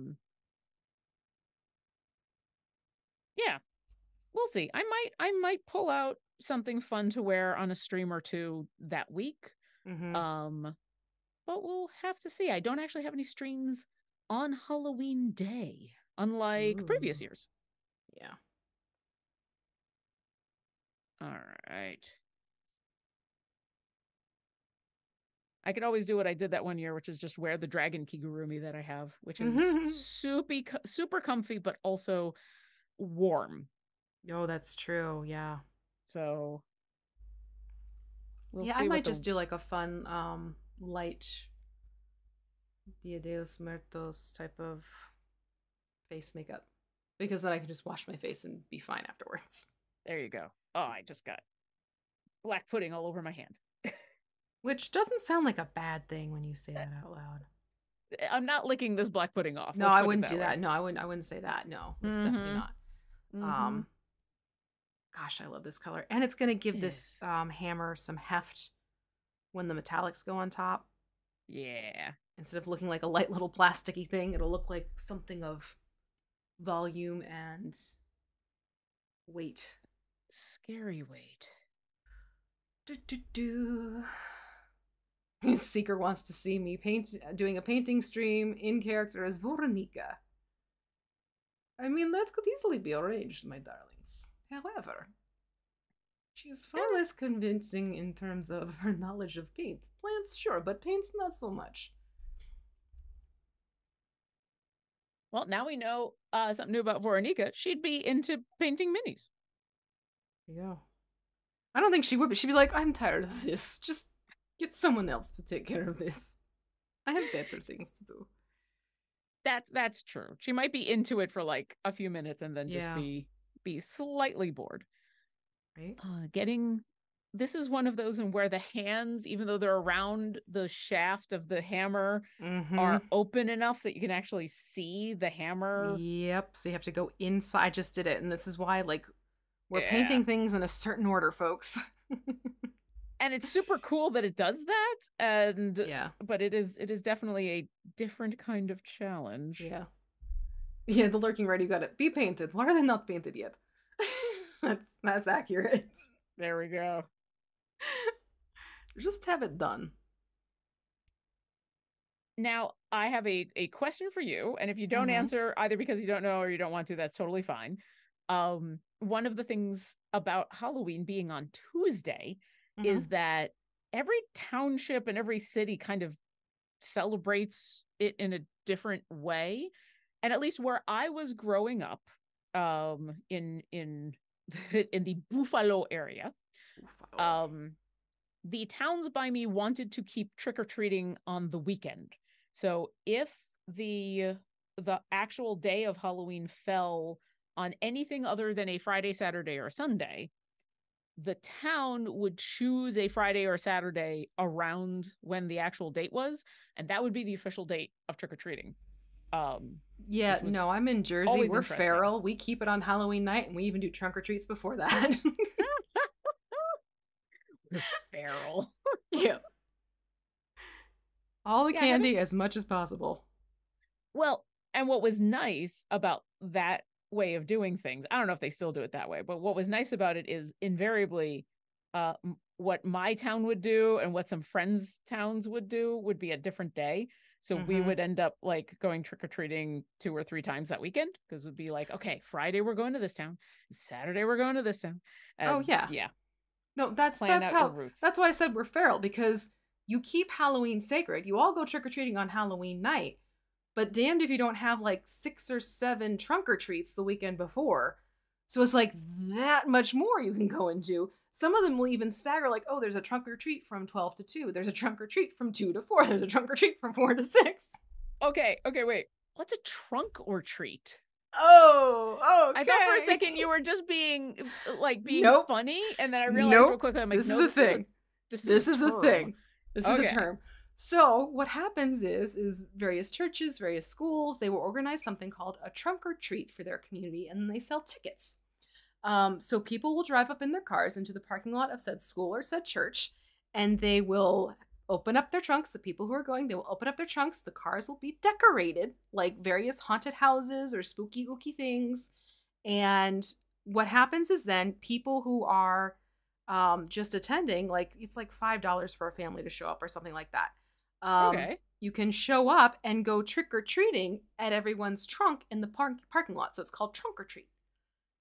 We'll see. I might pull out something fun to wear on a stream or two that week. But we'll have to see. I don't actually have any streams on Halloween Day, unlike previous years. Yeah. All right. I could always do what I did that one year, which is just wear the dragon kigurumi that I have, which is super comfy, but also warm. Oh, that's true. Yeah. So I might just do like a fun light Dia de los Muertos type of face makeup, because then I can just wash my face and be fine afterwards. There you go. Oh, I just got black pudding all over my hand. Which doesn't sound like a bad thing when you say that out loud. I'm not licking this black pudding off. No, I wouldn't do that. No, I wouldn't say that. No, it's definitely not. Gosh, I love this color. And it's going to give this hammer some heft when the metallics go on top. Yeah. Instead of looking like a light little plasticky thing, it'll look like something of volume and weight. Scary weight. Seeker wants to see me doing a painting stream in character as Veronica. I mean, that could easily be arranged, my darlings. However, she's far Yeah. less convincing in terms of her knowledge of paint. Plants, sure, but paints not so much. Well, now we know something new about Veronica. She'd be into painting minis. Yeah. I don't think she would, but she'd be like, I'm tired of this. Just get someone else to take care of this. I have better things to do. That's true. She might be into it for like a few minutes and then just Yeah. be slightly bored. Right? Getting this is one of those in where the hands, even though they're around the shaft of the hammer, Mm-hmm. are open enough that you can actually see the hammer. Yep. So you have to go inside. I just did it. And this is why, like, we're Yeah. painting things in a certain order, folks. And it's super cool that it does that. And Yeah. but it is definitely a different kind of challenge. Yeah. Yeah, the lurking ready got it. Be painted. Why are they not painted yet? that's accurate. There we go. Just have it done. Now, I have a question for you, and if you don't Mm-hmm. answer either because you don't know or you don't want to, that's totally fine. One of the things about Halloween being on Tuesday Mm-hmm. is that every township and every city kind of celebrates it in a different way. And at least where I was growing up, in in the Buffalo area, um, the towns by me wanted to keep trick-or-treating on the weekend. So if the the actual day of Halloween fell on anything other than a Friday, Saturday, or Sunday, the town would choose a Friday or Saturday around when the actual date was, and that would be the official date of trick-or-treating. Um, Yeah, which was no, I'm in Jersey. always We're interesting. feral. We keep it on Halloween night, and we even do trunk or treats before that. We're feral. Yeah. All the Yeah, having candy as much as possible. Well, and what was nice about that way of doing things, I don't know if they still do it that way, but what was nice about it is invariably what my town would do and what some friends' towns would do would be a different day. So we Mm-hmm. would end up like going trick or treating 2 or 3 times that weekend because it would be like, okay, Friday we're going to this town, Saturday we're going to this town, Oh and yeah. yeah, No, that's plan that's out your how routes. that's why I said we're feral, because you keep Halloween sacred. You all go trick or treating on Halloween night, but damned if you don't have like 6 or 7 trunk or treats the weekend before. So it's like that much more you can go and do. Some of them will even stagger, like, oh, there's a trunk or treat from 12 to 2. There's a trunk or treat from 2 to 4. There's a trunk or treat from 4 to 6. Okay, wait. What's a trunk or treat? Oh, I thought for a okay. second you were just being Nope. funny, and then I realized real Nope. quickly, I'm like, This is no, a thing. this is a This is a term. thing. This is a Okay. term. So what happens is various churches, various schools, they will organize something called a trunk or treat for their community, and then they sell tickets. So people will drive up in their cars into the parking lot of said school or said church, and they will open up their trunks. The people who are going, they will open up their trunks. The cars will be decorated like various haunted houses or spooky ooky things. And what happens is then people who are just attending, like it's like $5 for a family to show up or something like that. Okay. You can show up and go trick or treating at everyone's trunk in the parking lot. So it's called trunk or treat.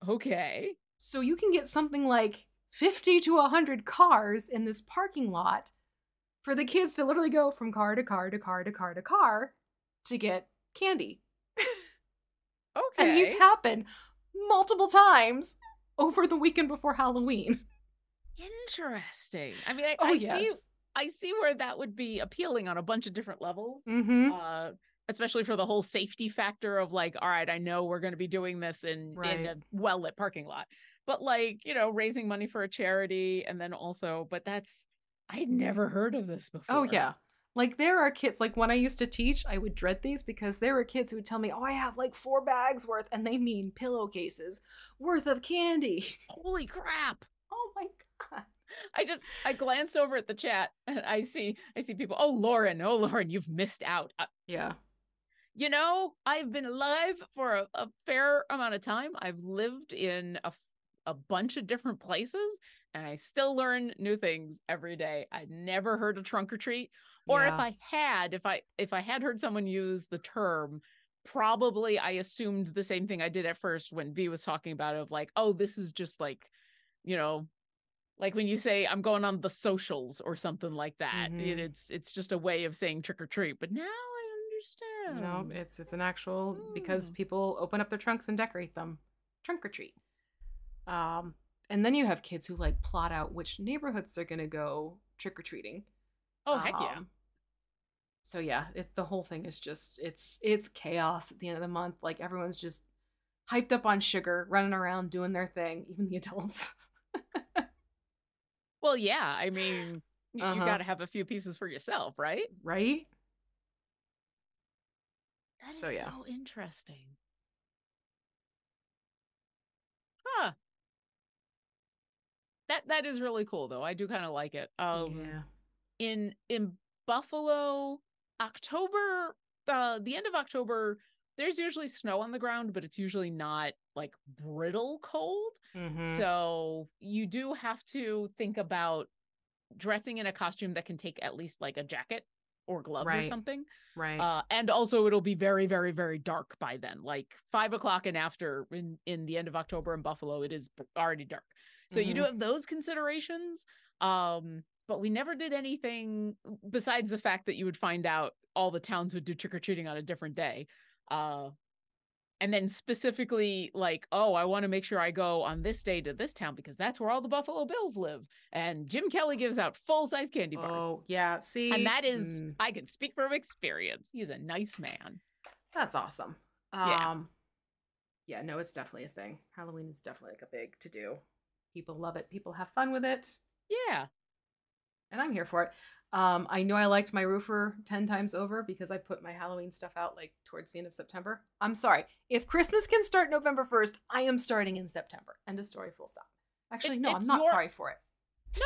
Okay. So you can get something like 50 to 100 cars in this parking lot for the kids to literally go from car to car to car to car to car to get candy. And these Okay. happen multiple times over the weekend before Halloween. Interesting. I mean, Oh, yes. I see where that would be appealing on a bunch of different levels. Mm-hmm. Uh, Especially for the whole safety factor of like, all right, I know we're going to be doing this in Right. a well-lit parking lot. But like, raising money for a charity and then also, but I'd never heard of this Oh, before. yeah. Like, there are kids, like, when I used to teach, I would dread these because there were kids who would tell me, oh, I have like 4 bags worth, and they mean pillowcases worth of candy. Holy crap. Oh my God. I glance over at the chat and I see people. Oh, Lauren, you've missed out. Yeah. I've been alive for a fair amount of time. I've lived in a bunch of different places, and I still learn new things every day. I'd never heard of trunk or treat, or Yeah. if I had heard someone use the term, probably I assumed the same thing I did at first when V was talking about it, of like, oh, this is just like, you know, like when you say I'm going on the socials or something like that. Mm-hmm. It's just a way of saying trick or treat. But now I No, understand. it's an actual, because Hmm. people open up their trunks and decorate them. Trunk or treat. Um, and then you have kids who like plot out which neighborhoods they're gonna go trick or treating. Oh, heck yeah. Um, so yeah, the whole thing is just it's chaos at the end of the month. Like everyone's just hyped up on sugar, running around doing their thing, even the adults. Well, yeah. I mean, Uh you huh. got to have a few pieces for yourself, right? Right. That is So yeah. so interesting. Huh. That is really cool though. I do kind of like it. Yeah. In Buffalo, October, the end of October, there's usually snow on the ground, but it's usually not like brittle cold. Mm-hmm. So you do have to think about dressing in a costume that can take at least like a jacket or gloves or Right. something. Right. And also it'll be very, very, very dark by then. Like 5 o'clock and after in the end of October in Buffalo, it is already dark. So you do Mm-hmm. have those considerations. But we never did anything besides the fact that you would find out all the towns would do trick or treating on a different day. Uh, and then specifically like, oh, I want to make sure I go on this day to this town because that's where all the Buffalo Bills live. And Jim Kelly gives out full size candy bars. Oh yeah. And See. that is, I can speak from experience. He's a nice man. That's awesome. Yeah. Yeah, no, it's definitely a thing. Halloween is definitely like a big to do. People love it. People have fun with it, Yeah. and I'm here for it. I know I liked my roofer 10 times over because I put my Halloween stuff out like towards the end of September. I'm sorry. If Christmas can start November 1st, I am starting in September. End of story, full stop. Actually, no, I'm It's not your, sorry for it.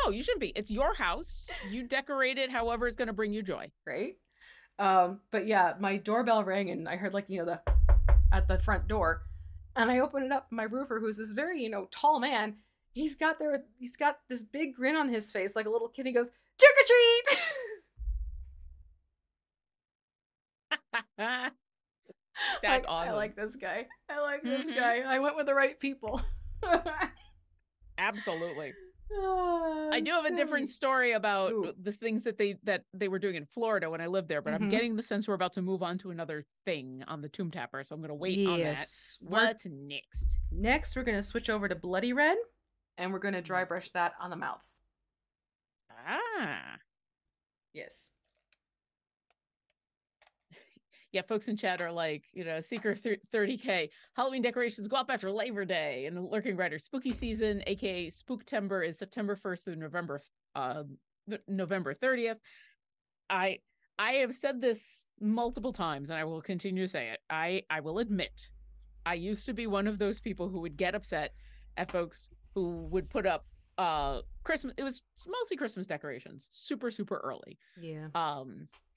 no, you shouldn't be. It's your house. You decorate it however it's going to bring you joy. Right? But yeah, my doorbell rang and I heard like, the at the front door. And I open it up, my roofer, who's this very, tall man, he's got this big grin on his face like a little kid. He goes, trick or treat! That's I awesome. like this guy. I like this Hmm. guy. I went with the right people. Absolutely. Ah, I do have a silly. different story about Ooh. the things that they were doing in Florida when I lived there, but I'm Mm-hmm. getting the sense we're about to move on to another thing on the Tomb Tapper, so I'm going to wait on that. Yes. What's next? We're gonna switch over to Bloody Red, and we're gonna dry brush that on the mouths. Ah. Yes. Yeah, folks in chat are like, Seeker 30K. Halloween decorations go up after Labor Day, and the Lurking Rider spooky season, aka Spooktember, is September 1st through November 30th. I I have said this multiple times, and I will continue to say it. I will admit, I used to be one of those people who would get upset at folks who would put up Christmas. It was mostly Christmas decorations, super super early. Yeah.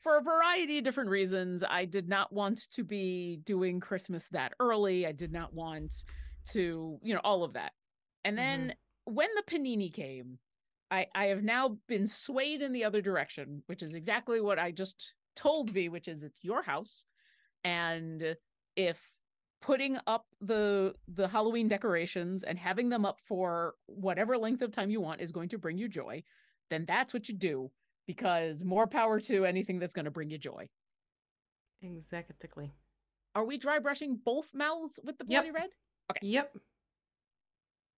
For a variety of different reasons. I did not want to be doing Christmas that early. I did not want to, all of that. And Mm-hmm. then when the panini came, I have now been swayed in the other direction, which is exactly what I just told V, which is it's your house. And if putting up the Halloween decorations and having them up for whatever length of time you want is going to bring you joy, then that's what you do, because more power to anything that's going to bring you joy. Exactly. Are we dry brushing both mouths with the bloody Yep. red? Okay. Yep.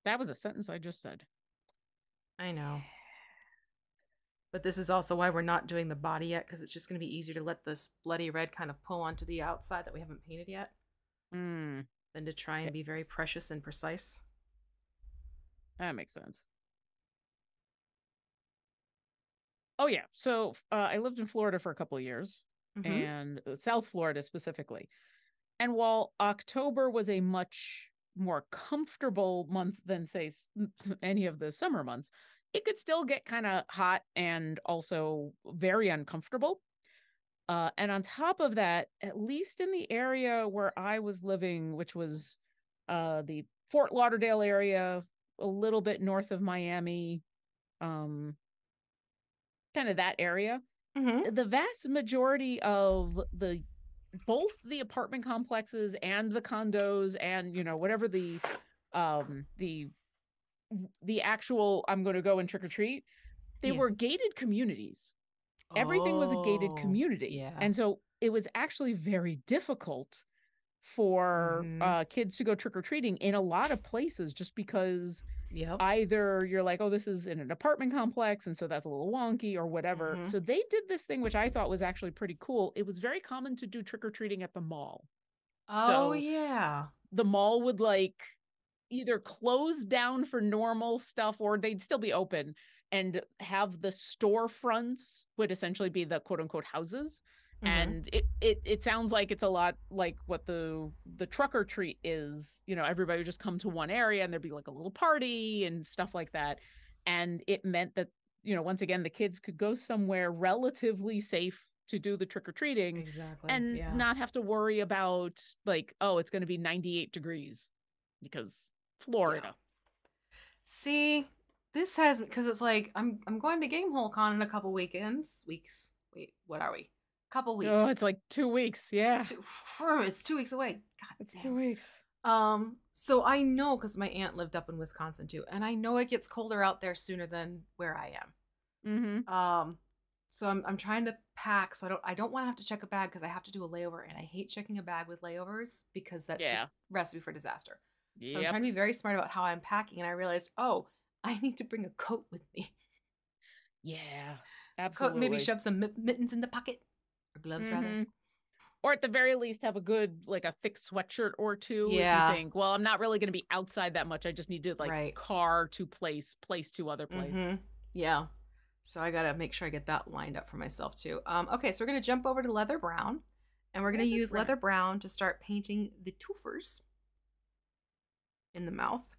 That was a sentence I just said. I know. But this is also why we're not doing the body yet, because it's just going to be easier to let this bloody red kind of pull onto the outside that we haven't painted yet Mm, than to try and be very precious and precise. that makes sense. Oh yeah. So I lived in Florida for a couple of years, Mm-hmm. and South Florida specifically. And while October was a much more comfortable month than, say, any of the summer months, it could still get kind of hot and also very uncomfortable. And on top of that, at least in the area where I was living, which was the Fort Lauderdale area, a little bit north of Miami, um, kind of that area, Mm-hmm. the vast majority of the both the apartment complexes and the condos and, you know, whatever um the the actual I'm going to go and trick or treat, they Yeah. were gated communities. Everything was a gated Oh, community. yeah. And so it was actually very difficult for Mm-hmm. kids to go trick or treating in a lot of places, just because Yep. either you're like, oh, this is in an apartment complex, and so that's a little wonky or whatever. Mm-hmm. So they did this thing, which I thought was actually pretty cool. It was very common to do trick or treating at the mall. Oh, So yeah. the mall would like either close down for normal stuff or they'd still be open and have the storefronts would essentially be the quote unquote houses. Mm-hmm. And it sounds like it's a lot like what the truck or treat is. You know, everybody would just come to one area and there'd be like a little party and stuff like that. And it meant that, you know, once again, the kids could go somewhere relatively safe to do the trick or treating Exactly. and Yeah. not have to worry about like, oh, it's going to be 98 degrees because Yeah. Florida. See, this has because it's like I'm going to Gamehole Con in a couple weeks. Wait, what are we? Couple Oh, weeks. it's like 2 weeks. Yeah. It's 2 weeks away. God It's damn. 2 weeks. So I know because my aunt lived up in Wisconsin too, and I know it gets colder out there sooner than where I am. Mm-hmm. So I'm trying to pack, so I don't want to have to check a bag because I have to do a layover, and I hate checking a bag with layovers because that's just recipe for disaster. So I'm Yep. trying to be very smart about how I'm packing, and I realized, oh, I need to bring a coat with me. Yeah. Coat, maybe Absolutely. shove some mittens in the pocket, or gloves rather. Or at the very least have a good like a thick sweatshirt or two if you Yeah, think, well, I'm not really going to be outside that much. I just need to like right. car to place to other place. Yeah. So I gotta make sure I get that lined up for myself too. Okay, so we're gonna jump over to leather brown, and we're gonna use leather brown to start painting the toofers in the mouth.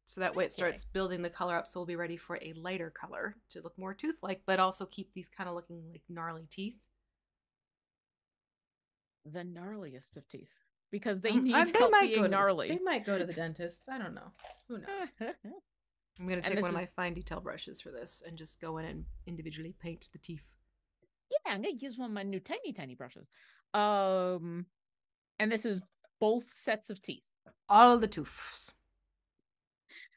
So that way it starts building the color up, so we'll be ready for a lighter color to look more tooth-like, but also keep these kind of looking like gnarly teeth. The gnarliest of teeth. Because they need they help might being go gnarly. They might go to the dentist. I don't know. Who knows? I'm going to take one of my fine detail brushes for this and just go in and individually paint the teeth. Yeah, I'm going to use one of my new tiny brushes. And this is both sets of teeth. All the tooths.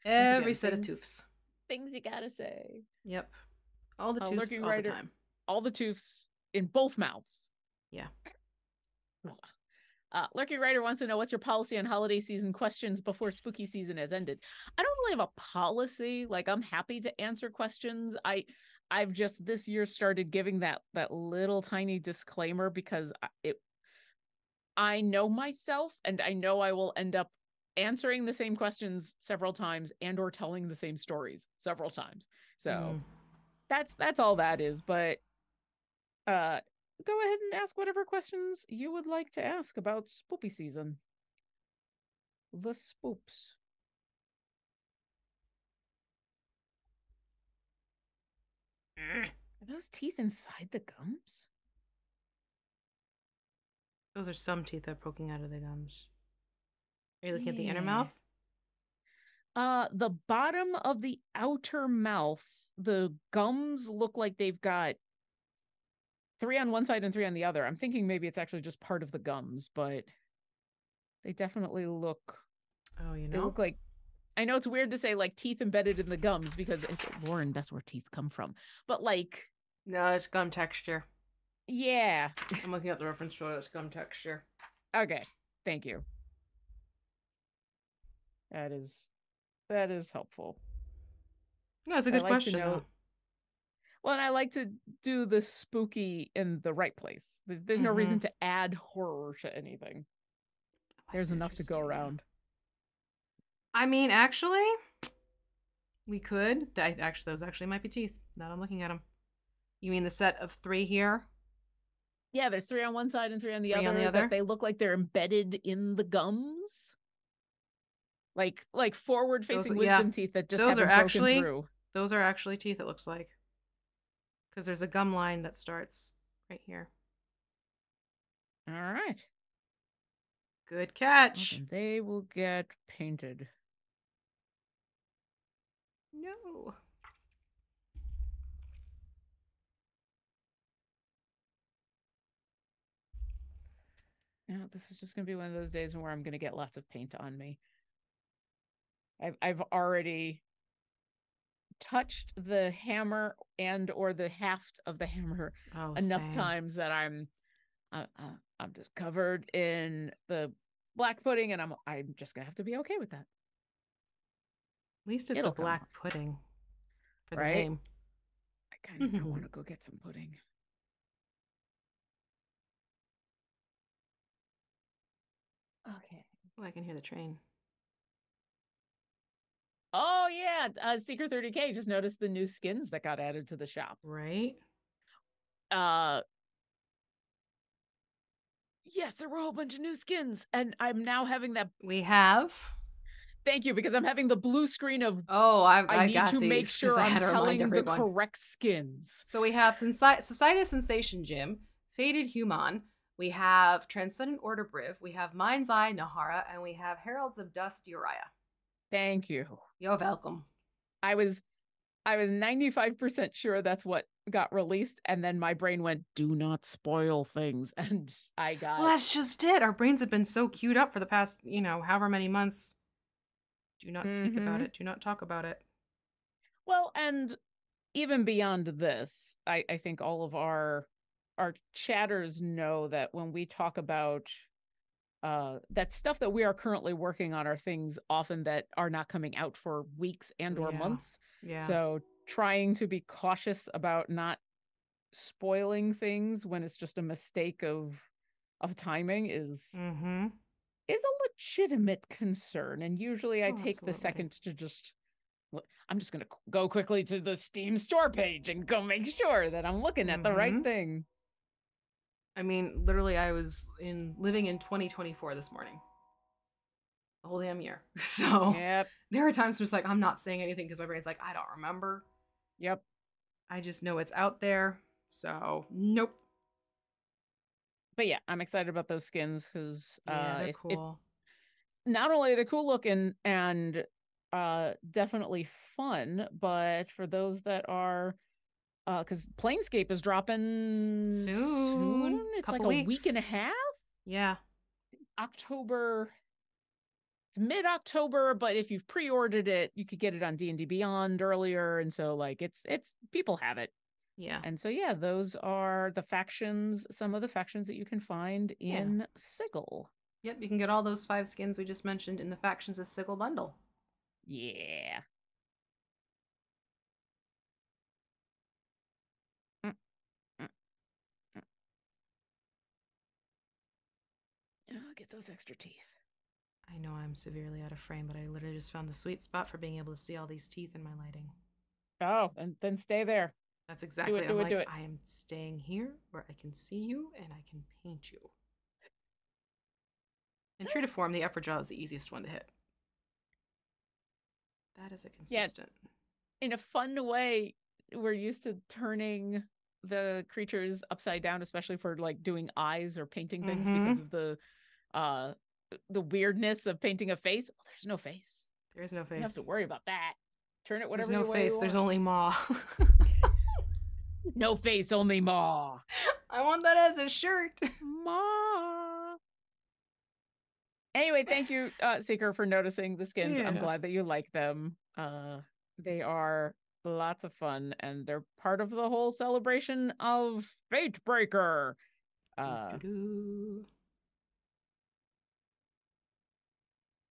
Every set of tooths. Things you gotta say. Yep. All the tooths all the time. All the tooths in both mouths. Yeah. Lurking Writer wants to know what's your policy on holiday season questions before spooky season has ended. I don't really have a policy. Like, I'm happy to answer questions. I've just this year started giving that little tiny disclaimer because I know myself and I know I will end up answering the same questions several times and or telling the same stories several times. So that's all that is. But go ahead and ask whatever questions you would like to ask about spoopy season. The spoops. Are those teeth inside the gums? Those are some teeth that are poking out of the gums. Are you looking at the inner mouth? The bottom of the outer mouth, the gums look like they've got 3 on one side and 3 on the other. I'm thinking maybe it's actually just part of the gums, but they definitely look. Oh, you know? They look like. I know it's weird to say like teeth embedded in the gums because it's Lauren, that's where teeth come from. But like. No, it's gum texture. Yeah. I'm looking at the reference for it. It's gum texture. Okay. Thank you. That is helpful. No, it's a good question. Though. Well, and I like to do the spooky in the right place. There's no reason to add horror to anything. There's enough to go around. I mean, actually, we could. Those actually might be teeth. Now I'm looking at them. You mean the set of 3 here? Yeah, there's 3 on one side and 3 on the other. But they look like they're embedded in the gums. Like forward-facing wisdom teeth that just haven't broken through. Those are actually teeth, it looks like. Because there's a gum line that starts right here. All right. Good catch. And they will get painted. No. Yeah, this is just gonna be one of those days where I'm gonna get lots of paint on me. I've already touched the hammer and or the haft of the hammer Oh, enough same. times that I'm just covered in the black pudding, and I'm just gonna have to be okay with that. At least it's a It'll come black off, pudding for the right? name. I kind of do want to go get some pudding. Okay. Oh, I can hear the train. Oh yeah, Secret 30K just noticed the new skins that got added to the shop. Right? Uh yes, there were a whole bunch of new skins, and I'm now having that. We have. Thank you, because I'm having the blue screen of Oh, I I need got to make these because sure I I'm had to remind telling the everyone. correct skins. So we have Society of Sensation Jim, Faded Human, we have Transcendent Order Briv, we have Mind's Eye Nahara, and we have Heralds of Dust Uriah. Thank you. You're welcome. I was 95% sure that's what got released, and then my brain went, "Do not spoil things," and I got. Well, that's just it. Our brains have been so queued up for the past, however many months. Do not speak about it. Do not talk about it. Well, and even beyond this, I think all of our chatters know that when we talk about that stuff that we are currently working on are things often that are not coming out for weeks and or months. Yeah. So trying to be cautious about not spoiling things when it's just a mistake of timing is a legitimate concern. And usually I take the second to just, I'm just going to go quickly to the Steam store page and go make sure that I'm looking at the right thing. I mean, literally, I was living in 2024 this morning. The whole damn year. So yep. There are times where it's like, I'm not saying anything because my brain's like, I don't remember. Yep. I just know it's out there. So, nope. But yeah, I'm excited about those skins because they're cool. Not only are they cool looking and definitely fun, but for those that are because Planescape is dropping soon. It's like a week and a half. Yeah. October. It's mid-October, but if you've pre-ordered it, you could get it on D&D Beyond earlier, and so like it's people have it. Yeah. And so yeah, those are the factions, some of the factions that you can find in Sigil. Yep, you can get all those 5 skins we just mentioned in the Factions of Sigil bundle. Yeah. Oh, get those extra teeth. I know I'm severely out of frame, but I literally just found the sweet spot for being able to see all these teeth in my lighting. Oh, and then stay there. That's exactly it. I'm like, I am staying here where I can see you and I can paint you. And true to form, the upper jaw is the easiest one to hit. That is a consistent. Yeah. In a fun way, we're used to turning the creatures upside down, especially for like doing eyes or painting things because of the weirdness of painting a face. Well, there's no face. There's no face. You have to worry about that. Turn it whatever you want. There's no face. There's only maw. No face, only maw. I want that as a shirt. Maw. Anyway, thank you, Seeker, for noticing the skins. I'm glad that you like them. They are lots of fun, and they're part of the whole celebration of Fatebreaker.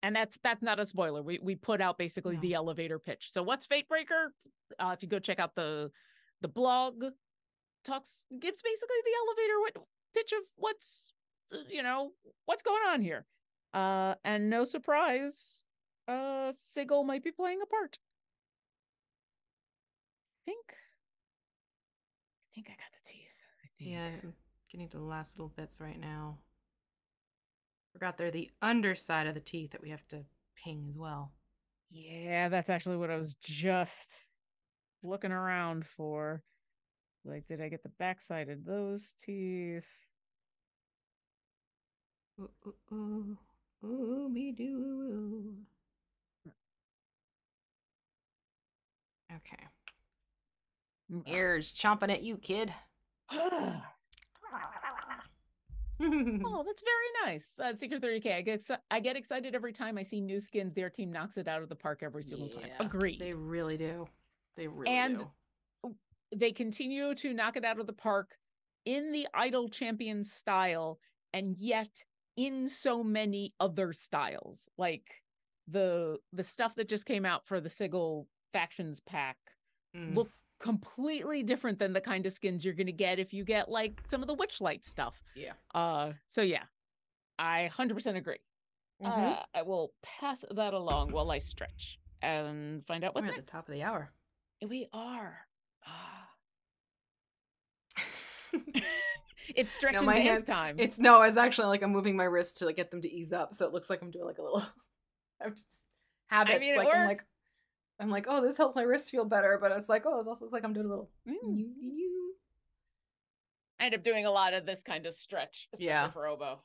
And that's not a spoiler. We put out basically the elevator pitch. So what's Fatebreaker? If you go check out the blog, gives basically the elevator pitch of what's going on here. And no surprise, Sigil might be playing a part. I think I got the teeth. Yeah, I'm getting to the last little bits right now. Forgot they're the underside of the teeth that we have to ping as well. Yeah, that's actually what I was just looking around for. Like, did I get the backside of those teeth? Ooh, ooh, ooh. Ooh, me do. Okay. Ears chomping at you, kid. Oh, that's very nice. Secret 30K. I get excited every time I see new skins. Their team knocks it out of the park every single time. Yeah, Agreed. they really do. They really And do. they continue to knock it out of the park in the Idol Champion style, and yet in so many other styles. Like the stuff that just came out for the Sigil Factions pack look completely different than the kind of skins you're going to get if you get like some of the Witchlight stuff. Yeah. So yeah, I 100% agree. I will pass that along while I stretch and find out what's We're at next. the top of the hour. We are. It's stretch and dance time. It's actually like I'm moving my wrist to like get them to ease up, so it looks like I'm doing like a little. I'm just habits. I mean, like works. I'm like, oh, this helps my wrist feel better, but it's like, oh, it also looks like I'm doing a little. I end up doing a lot of this kind of stretch, especially for oboe.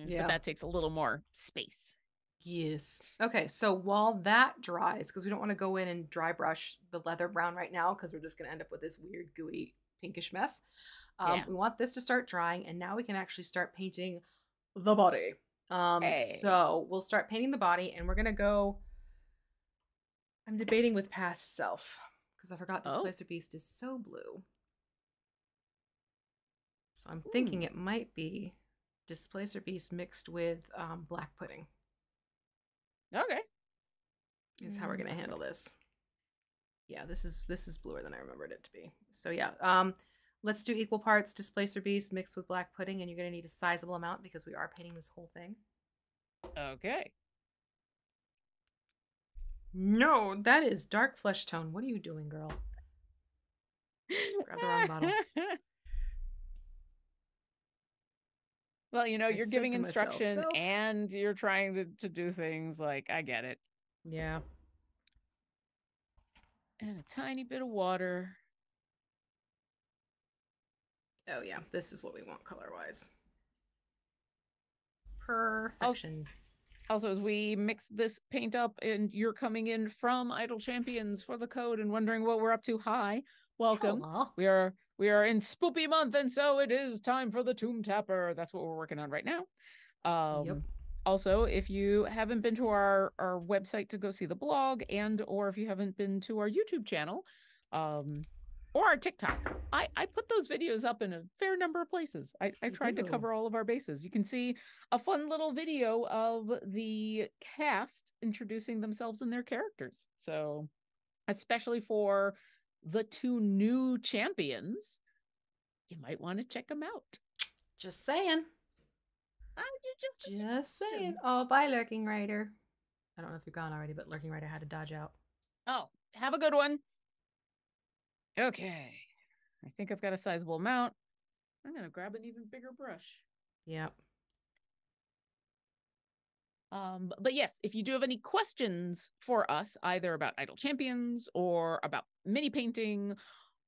Yeah, but that takes a little more space. Yes. Okay, so while that dries, because we don't want to go in and dry brush the leather brown right now, because we're just going to end up with this weird gooey pinkish mess. We want this to start drying, and now we can actually start painting the body. So we'll start painting the body, and we're going to go. I'm debating with past self, because I forgot Displacer Beast is so blue. So I'm thinking it might be Displacer Beast mixed with black pudding. Okay. Is how we're going to handle this. Yeah, this is bluer than I remembered it to be. So yeah, let's do equal parts Displacer Beast mixed with black pudding, and you're going to need a sizable amount because we are painting this whole thing. Okay. No, that is dark flesh tone. What are you doing, girl? Grab the wrong bottle. Well, you're giving instruction and you're trying to do things. Like, I get it. Yeah. And a tiny bit of water. Oh, yeah. This is what we want color-wise. Perfection. Also, as we mix this paint up and you're coming in from Idol Champions for the code and wondering what we're up to, hi. Welcome. Hello. We are in Spoopy month, and so it is time for the Tomb Tapper. That's what we're working on right now. Yep. Also, if you haven't been to our website to go see the blog, or if you haven't been to our YouTube channel, or our TikTok, I put those videos up in a fair number of places. I tried to cover all of our bases. You can see a fun little video of the cast introducing themselves and their characters. So, especially for the 2 new champions, you might want to check them out. Just saying. Just saying. Oh, bye, Lurking Rider. I don't know if you're gone already, but Lurking Rider had to dodge out. Oh, have a good one. Okay. I think I've got a sizable amount. I'm going to grab an even bigger brush. Yep. But yes, if you do have any questions for us, either about Idol Champions or about mini painting,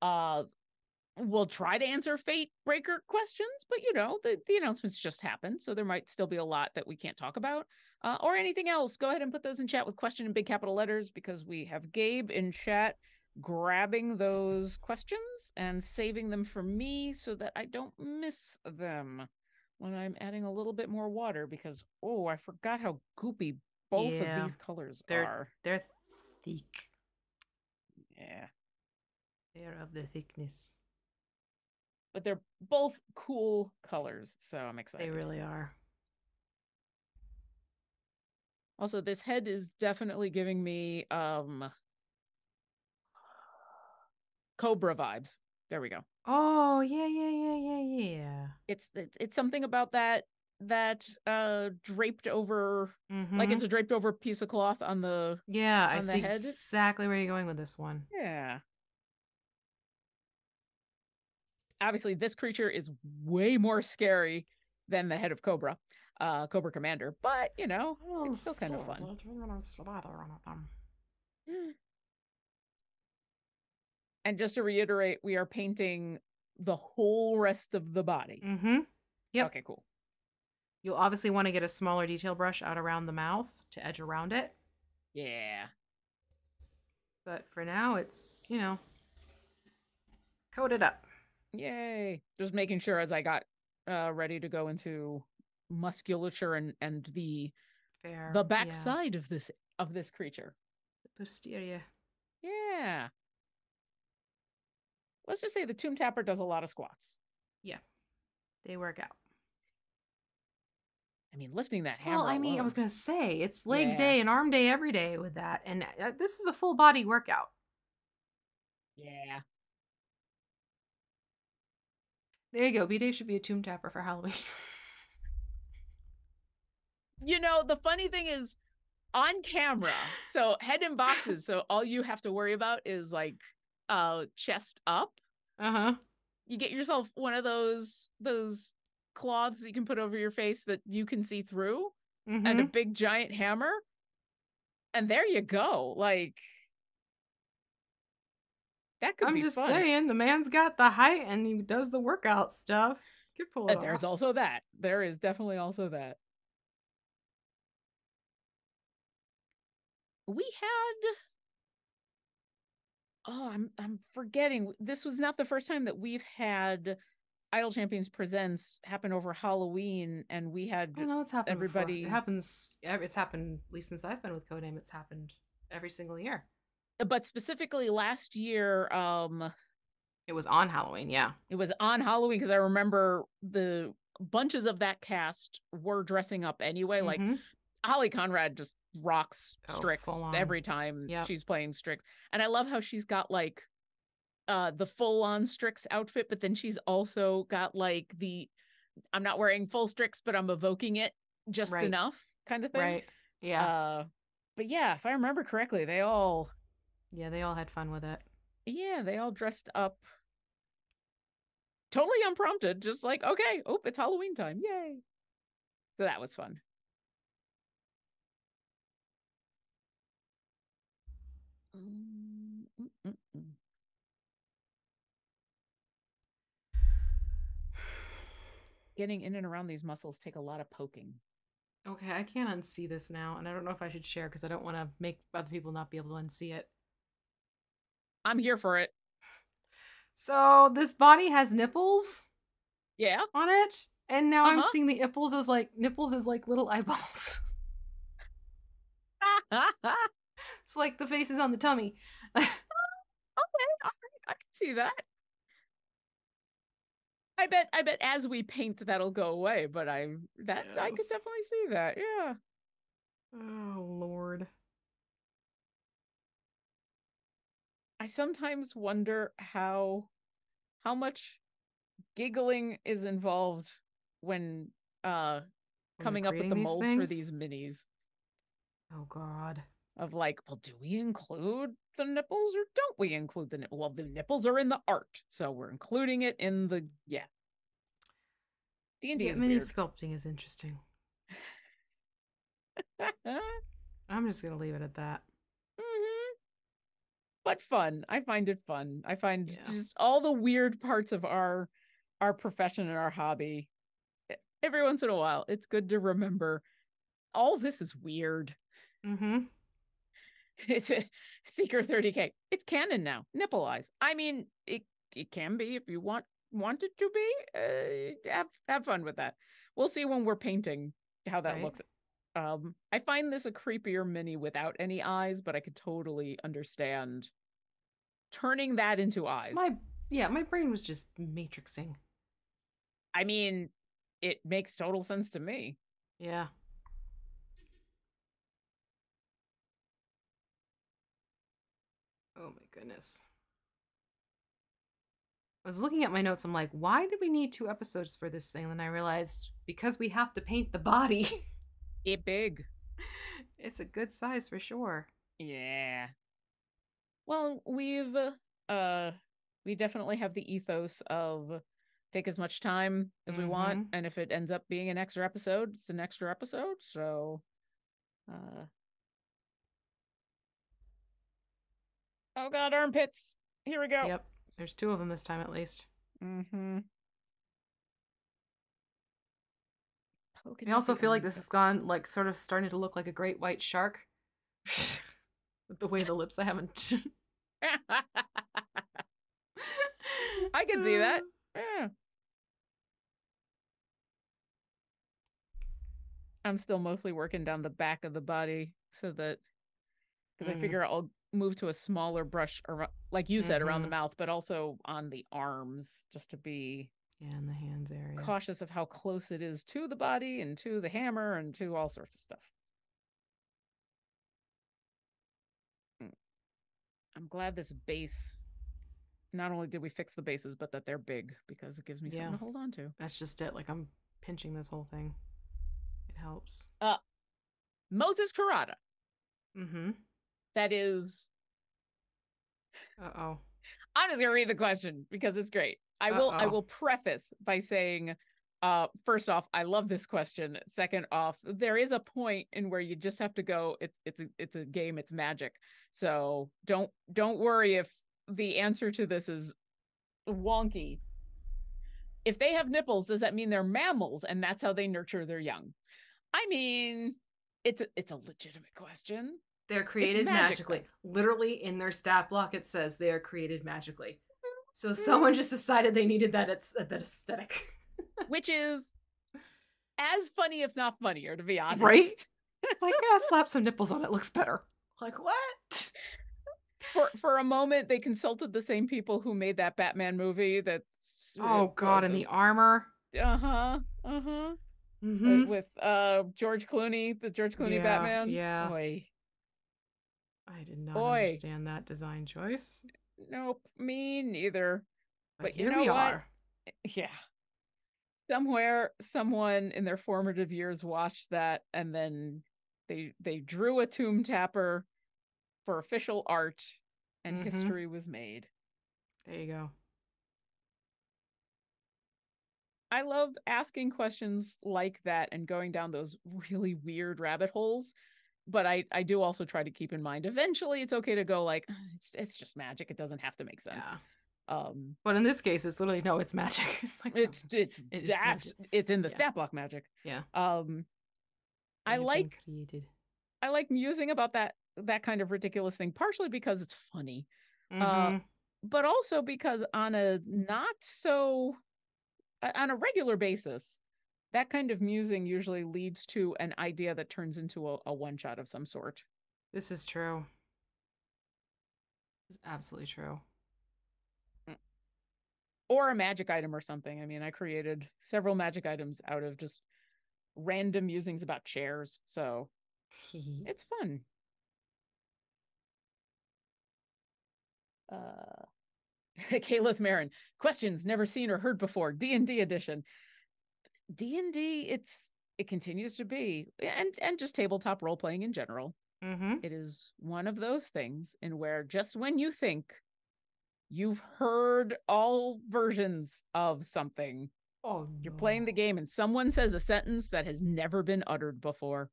we'll try to answer Fate Breaker questions, but the announcements just happened, so there might still be a lot that we can't talk about. Or anything else, go ahead and put those in chat with question in big capital letters, because we have Gabe in chat grabbing those questions and saving them for me so that I don't miss them when I'm adding a little bit more water, because I forgot how goopy both of these colors are. They're thick. Yeah. They're of the thickness. But they're both cool colors, so I'm excited. They really are. Also, this head is definitely giving me Cobra vibes. There we go. Oh, yeah. It's something about that draped over, like it's a draped over piece of cloth on the I see head. Exactly where you're going with this one. Yeah. Obviously, this creature is way more scary than the head of Cobra Commander, but it's still kind of fun. And just to reiterate, we are painting the whole rest of the body. Yep. Okay, cool. You'll obviously want to get a smaller detail brush out around the mouth to edge around it. Yeah. But for now, it's, coat it up. Yay. Just making sure as I got ready to go into musculature and the Fair. Yeah. backside of this creature. The posterior. Yeah. Let's just say the Tomb Tapper does a lot of squats. Yeah. They work out. I mean, lifting that Well, hammer I mean, I alone. was going to say, it's leg Yeah. day and arm day every day with that. And this is a full body workout. Yeah. There you go. B-Day should be a Tomb Tapper for Halloween. You know, the funny thing is on camera, so head in boxes, so all you have to worry about is like chest up. Uh-huh. You get yourself one of those cloths you can put over your face that you can see through, and a big giant hammer, and there you go. Like, that could be fun. I'm just saying, the man's got the height and he does the workout stuff. Could pull it off. There's also that. There is definitely also that. We had, oh, I'm forgetting. This was not the first time that we've had Idol Champions Presents happen over Halloween, and we had I know it's happened everybody. Before. It happens. It's happened at least since I've been with Codename. It's happened every single year. But specifically last year, it was on Halloween. Yeah, it was on Halloween because I remember the bunches of that cast were dressing up anyway. Like Holly Conrad just rocks Strix every time she's playing Strix, and I love how she's got like the full-on Strix outfit, but then she's also got like the I'm not wearing full Strix, but I'm evoking it just enough kind of thing. Right. Yeah. But yeah, if I remember correctly, they all had fun with it. Yeah, they all dressed up totally unprompted, just like, okay, oh, it's Halloween time. Yay. So that was fun. Getting in and around these muscles take a lot of poking. Okay, I can't unsee this now, and I don't know if I should share because I don't want to make other people not be able to unsee it. I'm here for it. So this body has nipples. Yeah. On it, and now I'm seeing the nipples as like little eyeballs. It's like the face is on the tummy. Okay, all right, I can see that. I bet as we paint that'll go away, but I could definitely see that. Yeah. Oh Lord. I sometimes wonder how much giggling is involved when coming up with the molds for these minis. Oh God. Of like, well, do we include the nipples or don't we include the nipples? Well, the nipples are in the art, so we're including it in the D&D is mini weird. Sculpting is interesting. I'm just gonna leave it at that. But fun. I find it fun. I find just all the weird parts of our profession and our hobby. Every once in a while, it's good to remember all this is weird. It's a Seeker 30K. It's canon now. Nipple eyes. I mean, it can be if you want it to be. Have fun with that. We'll see when we're painting how that looks. I find this a creepier mini without any eyes, but I could totally understand turning that into eyes. My brain was just matrixing. I mean, it makes total sense to me. Yeah. Oh my goodness. I was looking at my notes. I'm like, why did we need 2 episodes for this thing? And then I realized because we have to paint the body. It big. It's a good size for sure. Yeah. Well, we definitely have the ethos of take as much time as we want, and if it ends up being an extra episode, it's an extra episode. So oh God, armpits. Here we go. Yep. There's 2 of them this time at least. I also feel like this has gone like sort of starting to look like a great white shark. With the way the lips I haven't. I can see that. Yeah. I'm still mostly working down the back of the body so that because I Mm. figure I'll move to a smaller brush around, like you said, around the Mm-hmm. mouth, but also on the arms, just to be Yeah, in the hands area. cautious of how close it is to the body and to the hammer and to all sorts of stuff. Mm. I'm glad this base, not only did we fix the bases, but that they're big because it gives me something Yeah, to hold on to. that's just it. Like I'm pinching this whole thing. It helps. Uh, Moses Karada. Mm-hmm. That is, Uh-oh. I'm just gonna read the question because it's great. I Uh-oh. will preface by saying, first off, I love this question. Second off, there is a point in where you just have to go, it's a game, it's magic. So don't worry if the answer to this is wonky. If they have nipples, does that mean they're mammals and that's how they nurture their young? I mean, it's a legitimate question. They're It's created magic magically. though. Literally in their stat block, it says they are created magically. So someone just decided they needed that aesthetic. Which is as funny, if not funnier, to be honest. Right? It's like, yeah, slap some nipples on it. Looks better. Like, what? For a moment, they consulted the same people who made that Batman movie. That's Oh, God, and the armor. uh-huh. Mm-hmm. With George Clooney, the George Clooney Yeah, Batman. yeah. Boy. I did not Boy. understand that design choice. Nope, me neither. But you here know we what? are. Yeah. Somewhere, someone in their formative years watched that, and then they drew a tomb tapper for official art, and history was made. There you go. I love asking questions like that and going down those really weird rabbit holes. But I do also try to keep in mind eventually it's okay to go like it's just magic. It doesn't have to make sense. Yeah. But in this case, it's literally no, it's magic. Like, it's in the stat block magic. Yeah. I like musing about that kind of ridiculous thing, partially because it's funny. But also because on a regular basis, that kind of musing usually leads to an idea that turns into a one-shot of some sort. This is true. This is absolutely true. Or a magic item or something. I mean, I created several magic items out of just random musings about chairs, so it's fun. Caliph Marin, questions never seen or heard before. D&D edition. D&D, it continues to be, and just tabletop role playing in general. It is one of those things in where just when you think you've heard all versions of something, you're playing the game and someone says a sentence that has never been uttered before.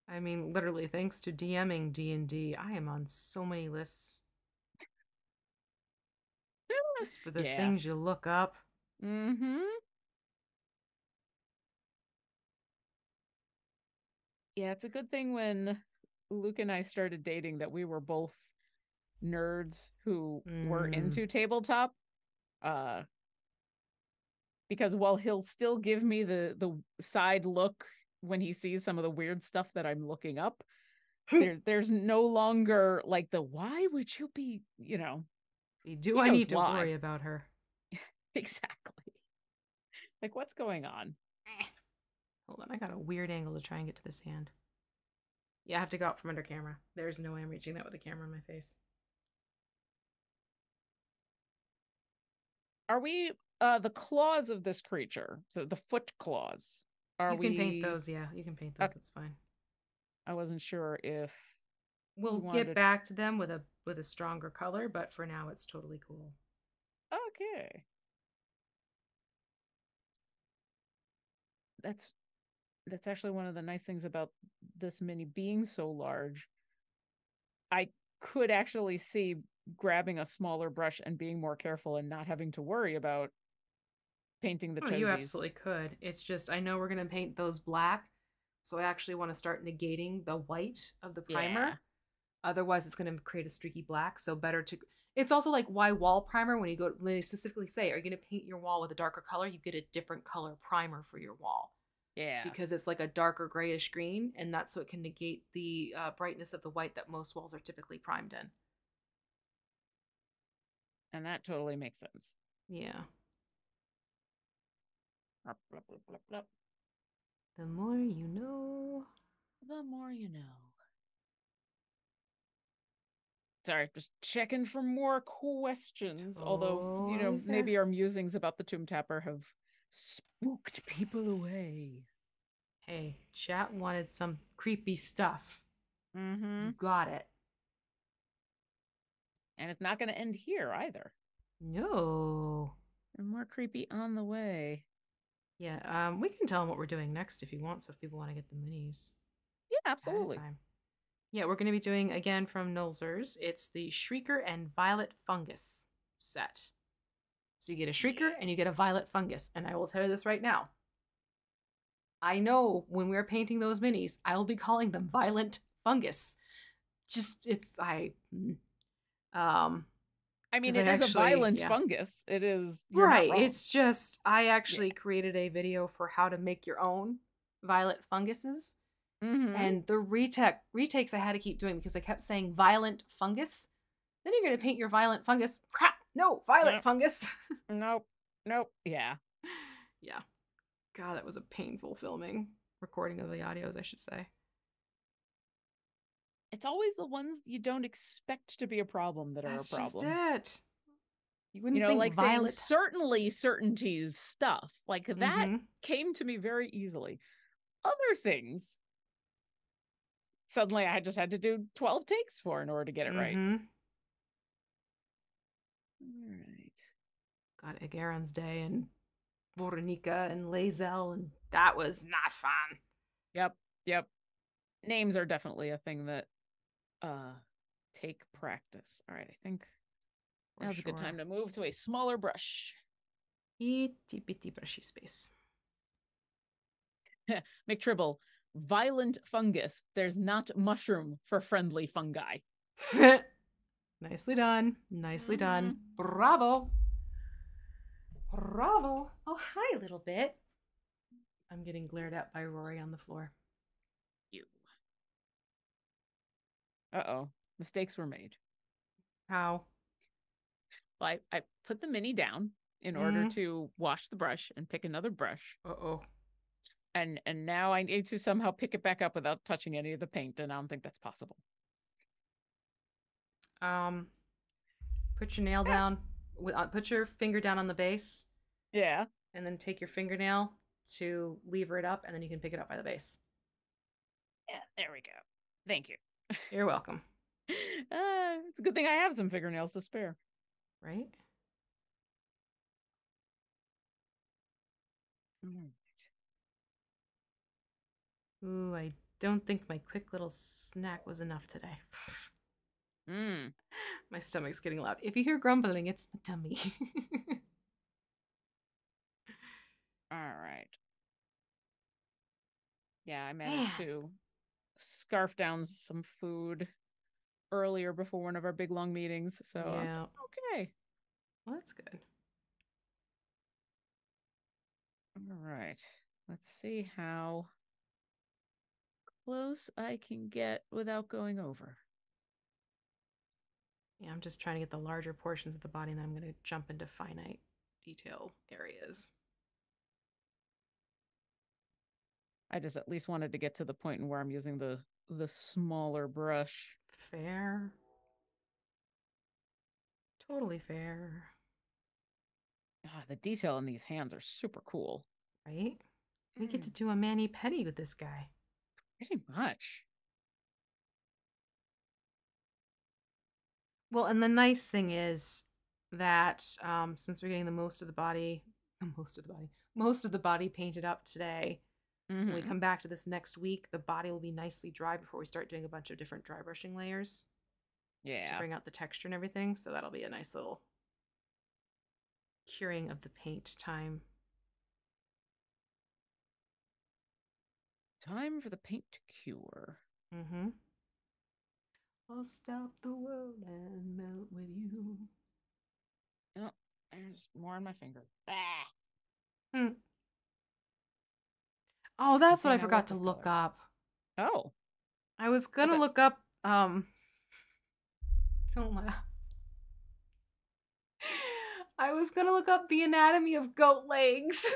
I mean, literally, thanks to DMing D&D, I am on so many lists. Just for the things you look up. Yeah, it's a good thing when Luke and I started dating that we were both nerds who were into tabletop. Because while he'll still give me the side look when he sees some of the weird stuff that I'm looking up, there's no longer like the why would you be, do I need to worry about her? Exactly. Like, what's going on? Hold on, I got a weird angle to try and get to this hand. Yeah, I have to go out from under camera. There's no way I'm reaching that with the camera in my face. Are we the claws of this creature, the foot claws? You can paint those, yeah. You can paint those. It's fine. I wasn't sure if we'll get back to them with a stronger color, but for now it's totally cool. Okay. That's actually one of the nice things about this mini being so large. I could actually see grabbing a smaller brush and being more careful and not having to worry about painting the toesies. You absolutely could. It's just, I know we're going to paint those black, so I actually want to start negating the white of the primer. Yeah. Otherwise, it's going to create a streaky black, so better to... It's also like why wall primer when they specifically say, are you going to paint your wall with a darker color? You get a different color primer for your wall Yeah. because it's like a darker grayish green, and that's so it can negate the brightness of the white that most walls are typically primed in. And that totally makes sense. Yeah. Blup, blup, blup, blup, blup. The more you know. The more you know. Sorry, just checking for more questions. Although, Totally fair. maybe our musings about the Tomb Tapper have spooked people away. Hey, chat wanted some creepy stuff. Mm-hmm. You got it. And it's not going to end here either. No. And more creepy on the way. Yeah, we can tell them what we're doing next if you want, so if people want to get the minis Yeah, ahead of absolutely. time. Yeah, we're going to be doing, again, from Nolzur's, it's the Shrieker and Violet Fungus set. So you get a Shrieker and you get a Violet Fungus. And I will tell you this right now. I know when we're painting those minis, I will be calling them Violent Fungus. Just, I mean, 'cause it I is a actually, violent yeah. fungus. It is, you're not Right. wrong. It's just, I actually created a video for how to make your own violet funguses. Mm-hmm. And the retakes I had to keep doing because I kept saying violent fungus. Then you're going to paint your violent fungus. Crap. No, violet fungus. Nope. Yeah. Yeah. God, that was a painful filming. Recording of the audios, I should say. It's always the ones you don't expect to be a problem that are a problem. That's just it. You wouldn't think like violet. saying certainly certainties stuff. Like that came to me very easily. Other things, suddenly I just had to do 12 takes for in order to get it right. All right. Got Agaron's Day and Voronika and Lae'zel, and that was not fun. Yep. Names are definitely a thing that take practice. All right, I think now's a good time to move to a smaller brush. Itty bitty brushy space. McTribble, violent fungus. There's not mushroom for friendly fungi. Nicely done. Nicely done. Bravo. Bravo. Oh, hi, little bit. I'm getting glared at by Rory on the floor. You. Uh-oh. Mistakes were made. How? Well, I put the mini down in order to wash the brush and pick another brush. Uh-oh. And now I need to somehow pick it back up without touching any of the paint, and I don't think that's possible. Put your nail down. Put your finger down on the base. Yeah. And then take your fingernail to lever it up, and then you can pick it up by the base. Yeah, there we go. Thank you. You're welcome. It's a good thing I have some fingernails to spare. Right? Ooh, I don't think my quick little snack was enough today. My stomach's getting loud. If you hear grumbling, it's my tummy. All right. Yeah, I managed to scarf down some food earlier before one of our big long meetings. So yeah. Okay. Well, that's good. All right. Let's see how close I can get without going over. Yeah, I'm just trying to get the larger portions of the body, and then I'm going to jump into finite detail areas. I just at least wanted to get to the point where I'm using the smaller brush. Fair. Totally fair. The detail in these hands are super cool. Right? We get to do a mani-pedi with this guy. Pretty much. Well, and the nice thing is that since we're getting most of the body painted up today, when we come back to this next week, the body will be nicely dry before we start doing a bunch of different dry brushing layers. Yeah. To bring out the texture and everything. So that'll be a nice little curing of the paint time. Time for the paint to cure. I'll stop the world and melt with you. Oh, there's more on my finger. Ah. Hmm. Oh, that's what I Something I forgot love to this look color. up. Oh, I was what's gonna that? look up don't laugh. I was gonna look up the anatomy of goat legs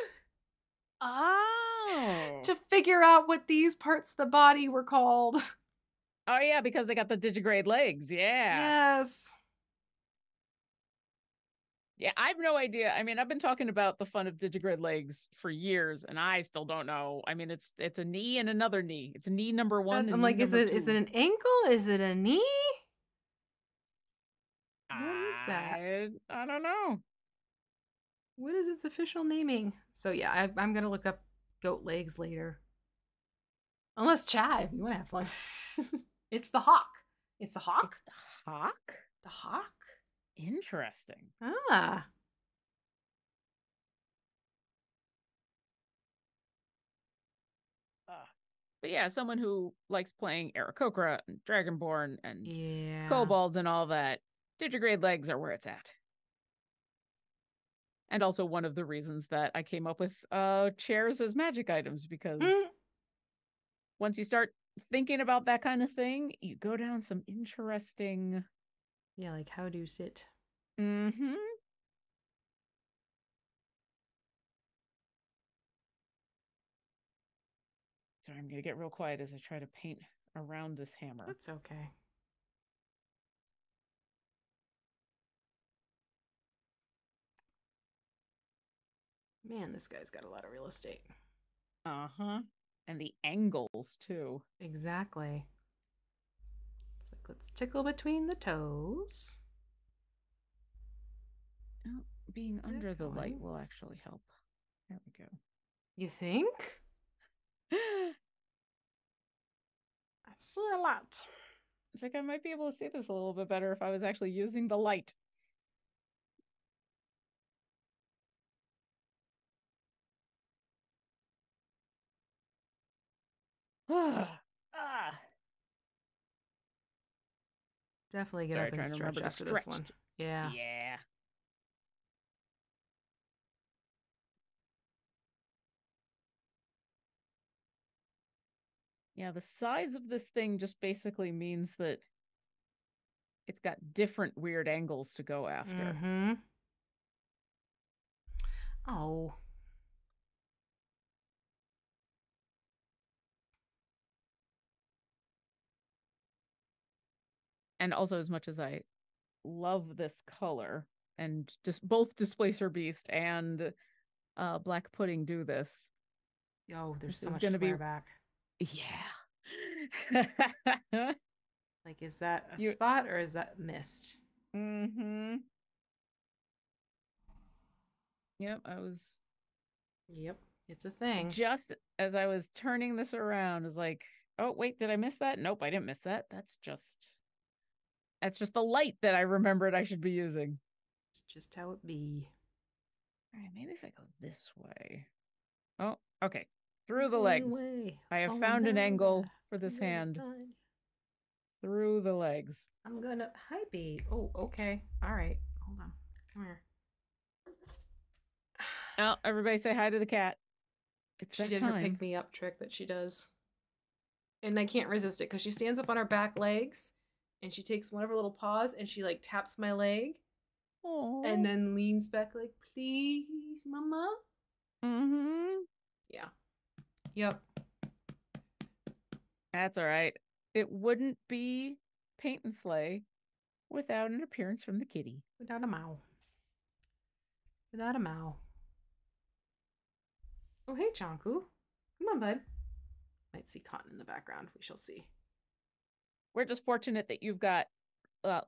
Oh. to figure out what these parts of the body were called. Oh yeah, because they got the digigrade legs. Yeah. Yes. Yeah, I have no idea. I mean, I've been talking about the fun of digigrade legs for years, and I still don't know. I mean, it's a knee and another knee. It's knee number one That's, and I'm knee like, number is it two. an ankle? Is it a knee? What is that? I don't know. What is its official naming? So yeah, I'm gonna look up goat legs later. Unless Chad, if you want to have fun. It's the hawk. It's the hawk? It's the hawk? The hawk? Interesting. Ah. But yeah, someone who likes playing Aarakocra and Dragonborn and Yeah. kobolds and all that, digigrade legs are where it's at. And also one of the reasons that I came up with chairs as magic items, because once you start thinking about that kind of thing, you go down some interesting. Yeah, like how do you sit? Mm-hmm. Sorry, I'm gonna get real quiet as I try to paint around this hammer. That's okay. Man, this guy's got a lot of real estate. Uh-huh. And the angles too. Exactly. It's like, let's tickle between the toes. Oh, being under the light will actually help. There we go. You think? I see a lot. It's like I might be able to see this a little bit better if I was actually using the light. Ah. Definitely get Sorry, up and trying to stretch remember to after this one. stretch. Yeah. Yeah. Yeah, the size of this thing just basically means that it's got different weird angles to go after. Mm-hmm. Oh. And also, as much as I love this color, and just both Displacer Beast and Black Pudding do this. Yo, there's This so is much going to be. back. Yeah. Like, is that a spot or is that mist? Mm-hmm. Yep, I was. Yep, it's a thing. Just as I was turning this around, I was like, oh, wait, did I miss that? Nope, I didn't miss that. That's just the light that I remembered I should be using. It's just how it be. All right, maybe if I go this way. Oh, okay. Through the legs. I have found an angle for this hand. Through the legs. I'm gonna. Hi, babe. Oh, okay. All right. Hold on. Come here. Oh, everybody say hi to the cat. It's she that did time. her pick me up trick that she does. And I can't resist it because she stands up on her back legs and she takes one of her little paws and she like taps my leg. Aww. And then leans back like, please, mama. Mm-hmm. Yeah. Yep. That's all right. It wouldn't be Paint and Slay without an appearance from the kitty. Without a mow. Without a mow. Oh, hey, Chanku. Come on, bud. Might see Cotton in the background. We shall see. We're just fortunate that you've got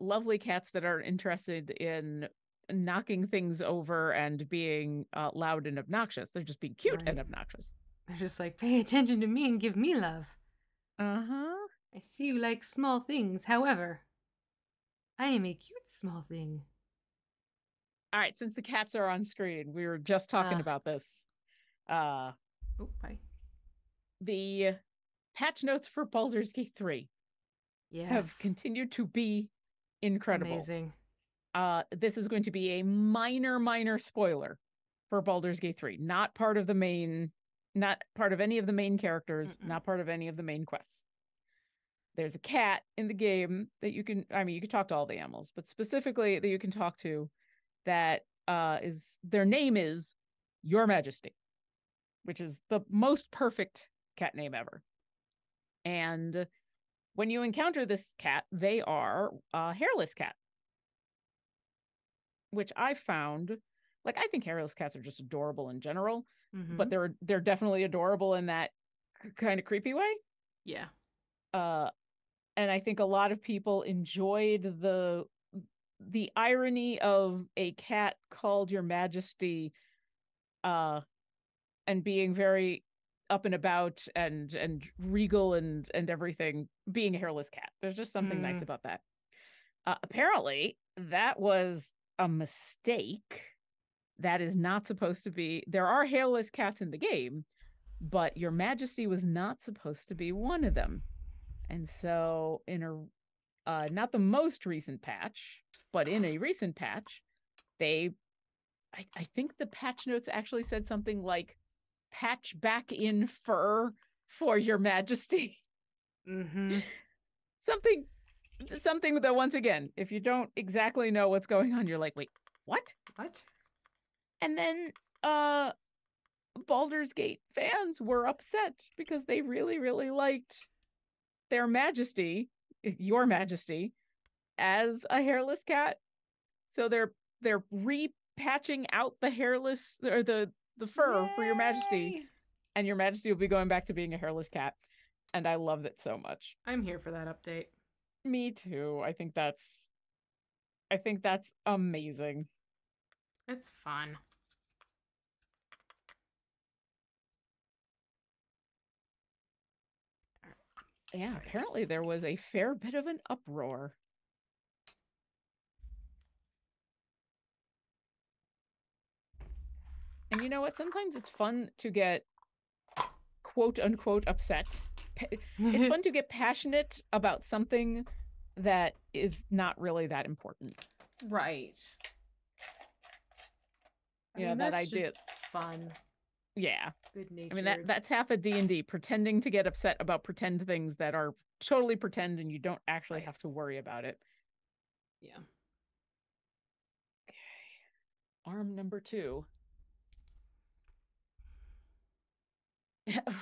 lovely cats that are interested in knocking things over and being loud and obnoxious. They're just being cute and obnoxious. They're just like, pay attention to me and give me love. Uh-huh. I see you like small things. However, I am a cute small thing. All right, since the cats are on screen, we were just talking about this. Oh, bye. The patch notes for Baldur's Gate 3. have Yes. continued to be incredible. Amazing. This is going to be a minor spoiler for Baldur's Gate 3. Not part of any of the main characters, not part of any of the main quests. There's a cat in the game that you can talk to all the animals, but specifically that you can talk to that their name is Your Majesty, which is the most perfect cat name ever. And when you encounter this cat, they are a hairless cat, which I found, like, I think hairless cats are just adorable in general, but they're definitely adorable in that kind of creepy way. Yeah. And I think a lot of people enjoyed the irony of a cat called Your Majesty, and being very up and about and regal and everything, being a hairless cat. There's just something nice about that. Apparently, that was a mistake. That is not supposed to be. There are hairless cats in the game, but Your Majesty was not supposed to be one of them. And so, in a not the most recent patch, but in a recent patch, I think the patch notes actually said something like, patch back in fur for Your Majesty. Something that, once again, if you don't exactly know what's going on, you're like, wait, what? And then Baldur's Gate fans were upset because they really liked their Majesty, Your Majesty, as a hairless cat. So they're repatching out the hairless, or the fur. Yay! For Your Majesty, and Your Majesty will be going back to being a hairless cat. And I love it so much. I'm here for that update. Me too. I think that's amazing. It's fun. Yeah, sorry. Apparently there was a fair bit of an uproar. And you know what? Sometimes it's fun to get quote unquote upset. It's fun to get passionate about something that is not really that important. Right. Yeah, that idea. Just fun. Yeah. Good nature. I mean, that's half of D&D, pretending to get upset about pretend things that are totally pretend and you don't actually have to worry about it. Yeah. Okay. Arm number 2.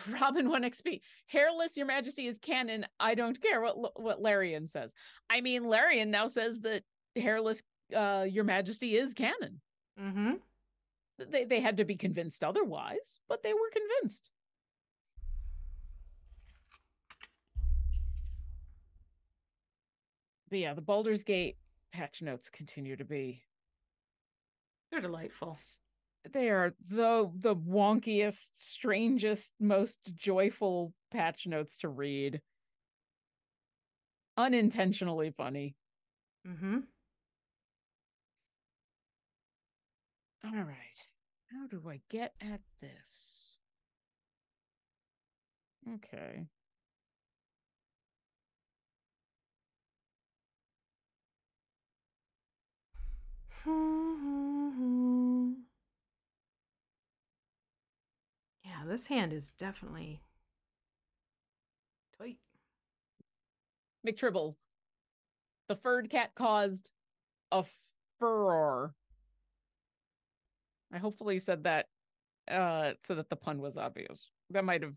Robin 1XP. Hairless Your Majesty is canon. I don't care what Larian says. I mean, Larian now says that hairless Your Majesty is canon. They had to be convinced otherwise, but they were convinced. But yeah, the Baldur's Gate patch notes continue to be... They're delightful. They are the wonkiest, strangest, most joyful patch notes to read. Unintentionally funny. All right. How do I get at this? Okay. Yeah, this hand is definitely tight. McTribble. The furred cat caused a furor. I hopefully said that so that the pun was obvious. That might have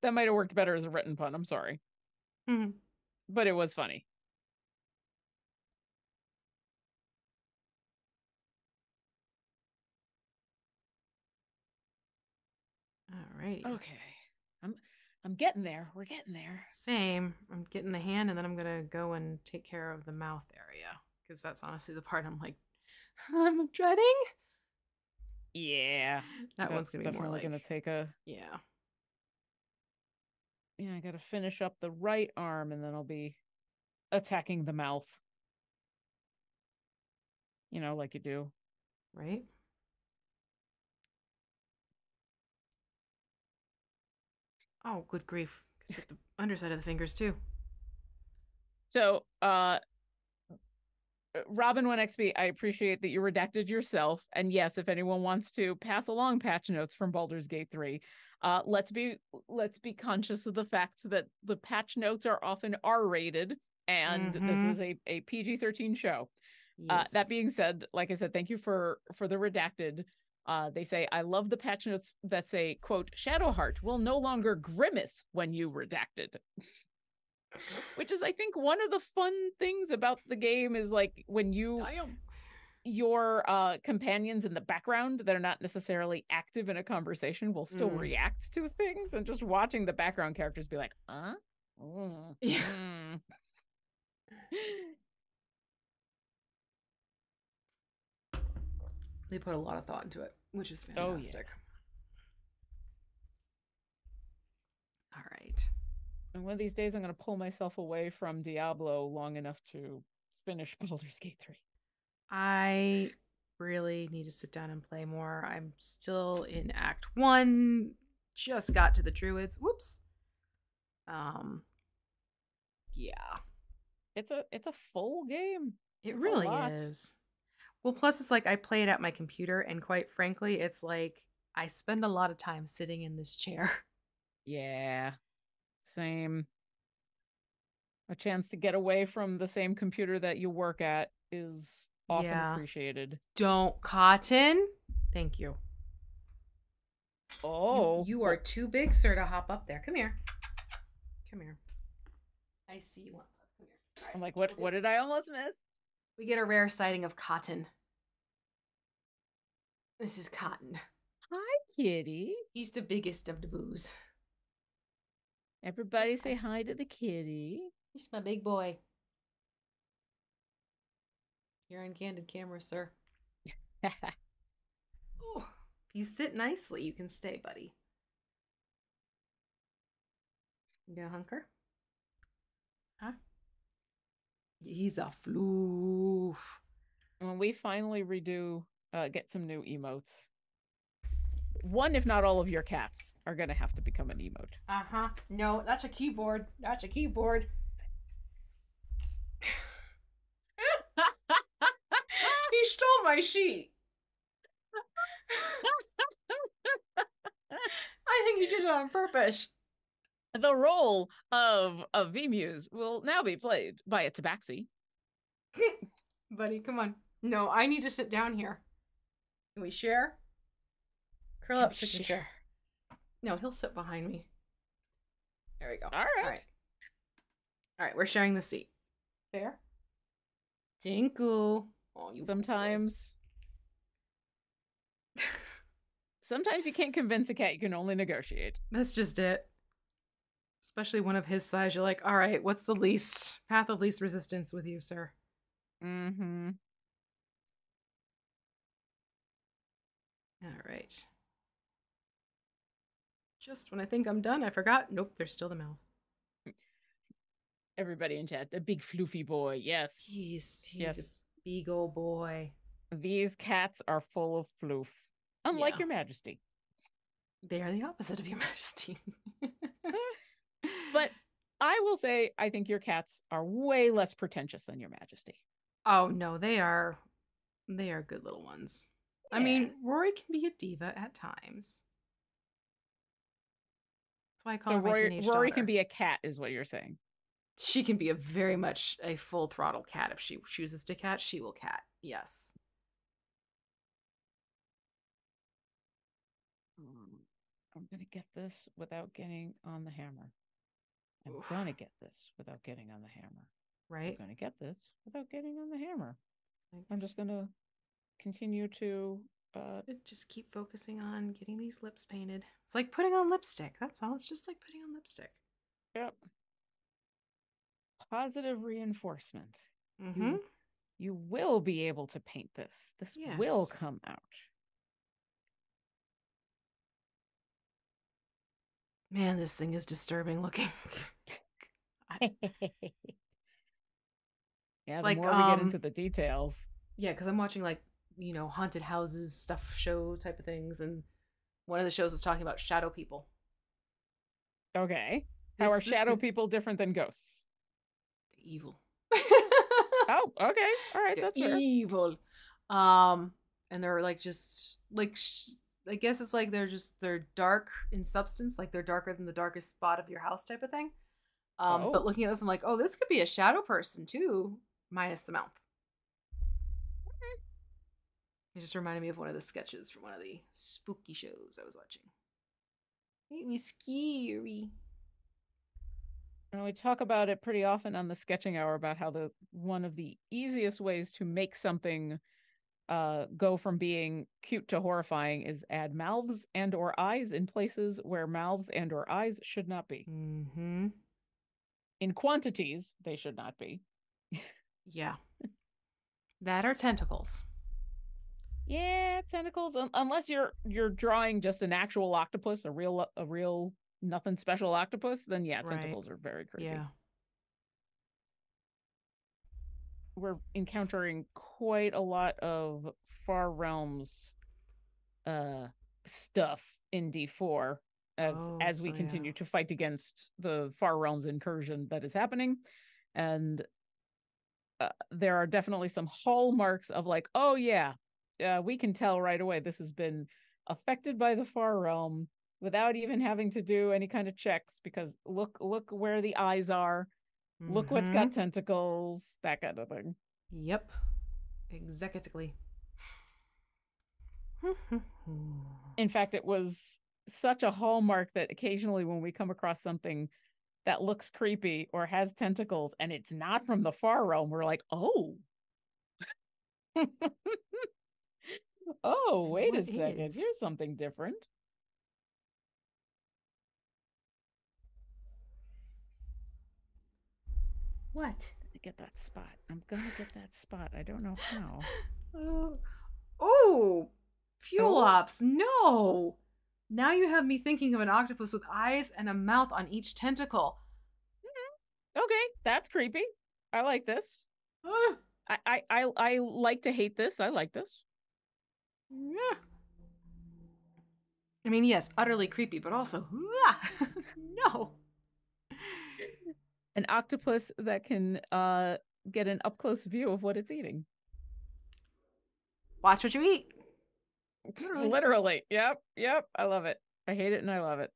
worked better as a written pun. I'm sorry. But it was funny. All right. Okay. I'm getting there. We're getting there. Same. I'm getting the hand, and then I'm gonna go and take care of the mouth area, because that's honestly the part I'm like, I'm dreading. Yeah, that one's gonna be definitely more like, gonna take a... Yeah, I gotta finish up the right arm, and then I'll be attacking the mouth. You know, like you do. Right. Oh, good grief. Get the underside of the fingers too. So, Robin 1XP, I appreciate that you redacted yourself. And yes, if anyone wants to pass along patch notes from Baldur's Gate 3, let's be conscious of the fact that the patch notes are often R-rated, and this is a PG-13 show. Yes. That being said, like I said, thank you for the redacted. They say, I love the patch notes that say, quote, Shadowheart will no longer grimace when you redacted. Which is, I think, one of the fun things about the game is like when your companions in the background that are not necessarily active in a conversation will still react to things, and just watching the background characters be like, huh? Yeah. They put a lot of thought into it, which is fantastic. Oh, yeah. All right. And one of these days I'm going to pull myself away from Diablo long enough to finish Baldur's Gate 3. I really need to sit down and play more. I'm still in Act 1. Just got to the Druids. Whoops. Yeah. It's a full game. It really is. Well, plus it's like I play it at my computer, and quite frankly, it's like I spend a lot of time sitting in this chair. Yeah. Same. A chance to get away from the same computer that you work at is often appreciated. Don't, Cotton. Thank you. Oh. You are too big, sir, to hop up there. Come here. Come here. I see you. Come here. Right. I'm like, what did I almost miss? We get a rare sighting of Cotton. This is Cotton. Hi, kitty. He's the biggest of the boos. Everybody say hi to the kitty. He's my big boy. You're on candid camera, sir. Ooh, if you sit nicely, you can stay, buddy. You gonna hunker? Huh? He's a floof. When we finally get some new emotes, one, if not all of your cats are going to have to become an emote. Uh-huh. No, that's a keyboard. That's a keyboard. He stole my sheet. I think he did it on purpose. The role of V-Muse will now be played by a tabaxi. Buddy, come on. No, I need to sit down here. Can we share? Curl up so we can share. No, he'll sit behind me. There we go. All right. All right, we're sharing the seat. Fair? Tinku. Oh, sometimes you can't convince a cat. You can only negotiate. That's just it. Especially one of his size. You're like, all right, what's the least path of least resistance with you, sir? Mm-hmm. All right. Just when I think I'm done, I forgot. Nope, there's still the mouth. Everybody in chat, a big floofy boy. Yes. He's a big old boy. These cats are full of floof. Unlike your majesty. They are the opposite of your majesty. But I will say, I think your cats are way less pretentious than your majesty. Oh, no, they are good little ones. Yeah. I mean, Rory can be a diva at times. That's why I call her my teenage daughter. Rory can be a cat, is what you're saying. She can be very much a full throttle cat. If she chooses to cat, she will cat. Yes. I'm going to get this without getting on the hammer. I'm going to get this without getting on the hammer. Right? I'm going to get this without getting on the hammer. I'm just going to continue to... just keep focusing on getting these lips painted. It's like putting on lipstick. That's all. It's just like putting on lipstick. Yep. Positive reinforcement. Mm-hmm. You will be able to paint this. This will come out. Man, this thing is disturbing looking. Yeah, the more we get into the details. Yeah, because I'm watching haunted houses, stuff show type of things, and one of the shows was talking about shadow people. Okay. How are shadow people different than ghosts? Evil. Oh, okay. All right, They're that's fair. evil. And they're like just like I guess it's like they're dark in substance, like they're darker than the darkest spot of your house type of thing. But Oh. looking at this, I'm like, oh, this could be a shadow person too, minus the mouth. It just reminded me of one of the sketches from one of the spooky shows I was watching. It was scary. And we talk about it pretty often on the sketching hour about how the one of the easiest ways to make something go from being cute to horrifying is add mouths and or eyes in places where mouths and or eyes should not be. Mm-hmm. In quantities, they should not be. Yeah. That are tentacles. Yeah, tentacles. Unless you're drawing just an actual octopus, a real nothing special octopus, then yeah, Right. tentacles are very creepy. Yeah. We're encountering quite a lot of Far Realms stuff in D4 as we continue to fight against the Far Realms incursion that is happening. And there are definitely some hallmarks of like, oh yeah, we can tell right away this has been affected by the Far Realm without even having to do any kind of checks, because look where the eyes are, look what's got tentacles, that kind of thing. Yep. Exactly. In fact, it was such a hallmark that occasionally when we come across something that looks creepy or has tentacles and it's not from the Far Realm, we're like, oh. Oh, wait a second. Here's something different. What? Get that spot. I'm gonna get that spot. I don't know how. Oh, fuel ops. No. Now you have me thinking of an octopus with eyes and a mouth on each tentacle. Okay, that's creepy. I like this. I like to hate this. I like this. Yeah. I mean, yes, utterly creepy, but also no. An octopus that can get an up close view of what it's eating. Watch what you eat. Literally. Yep. I love it. I hate it and I love it.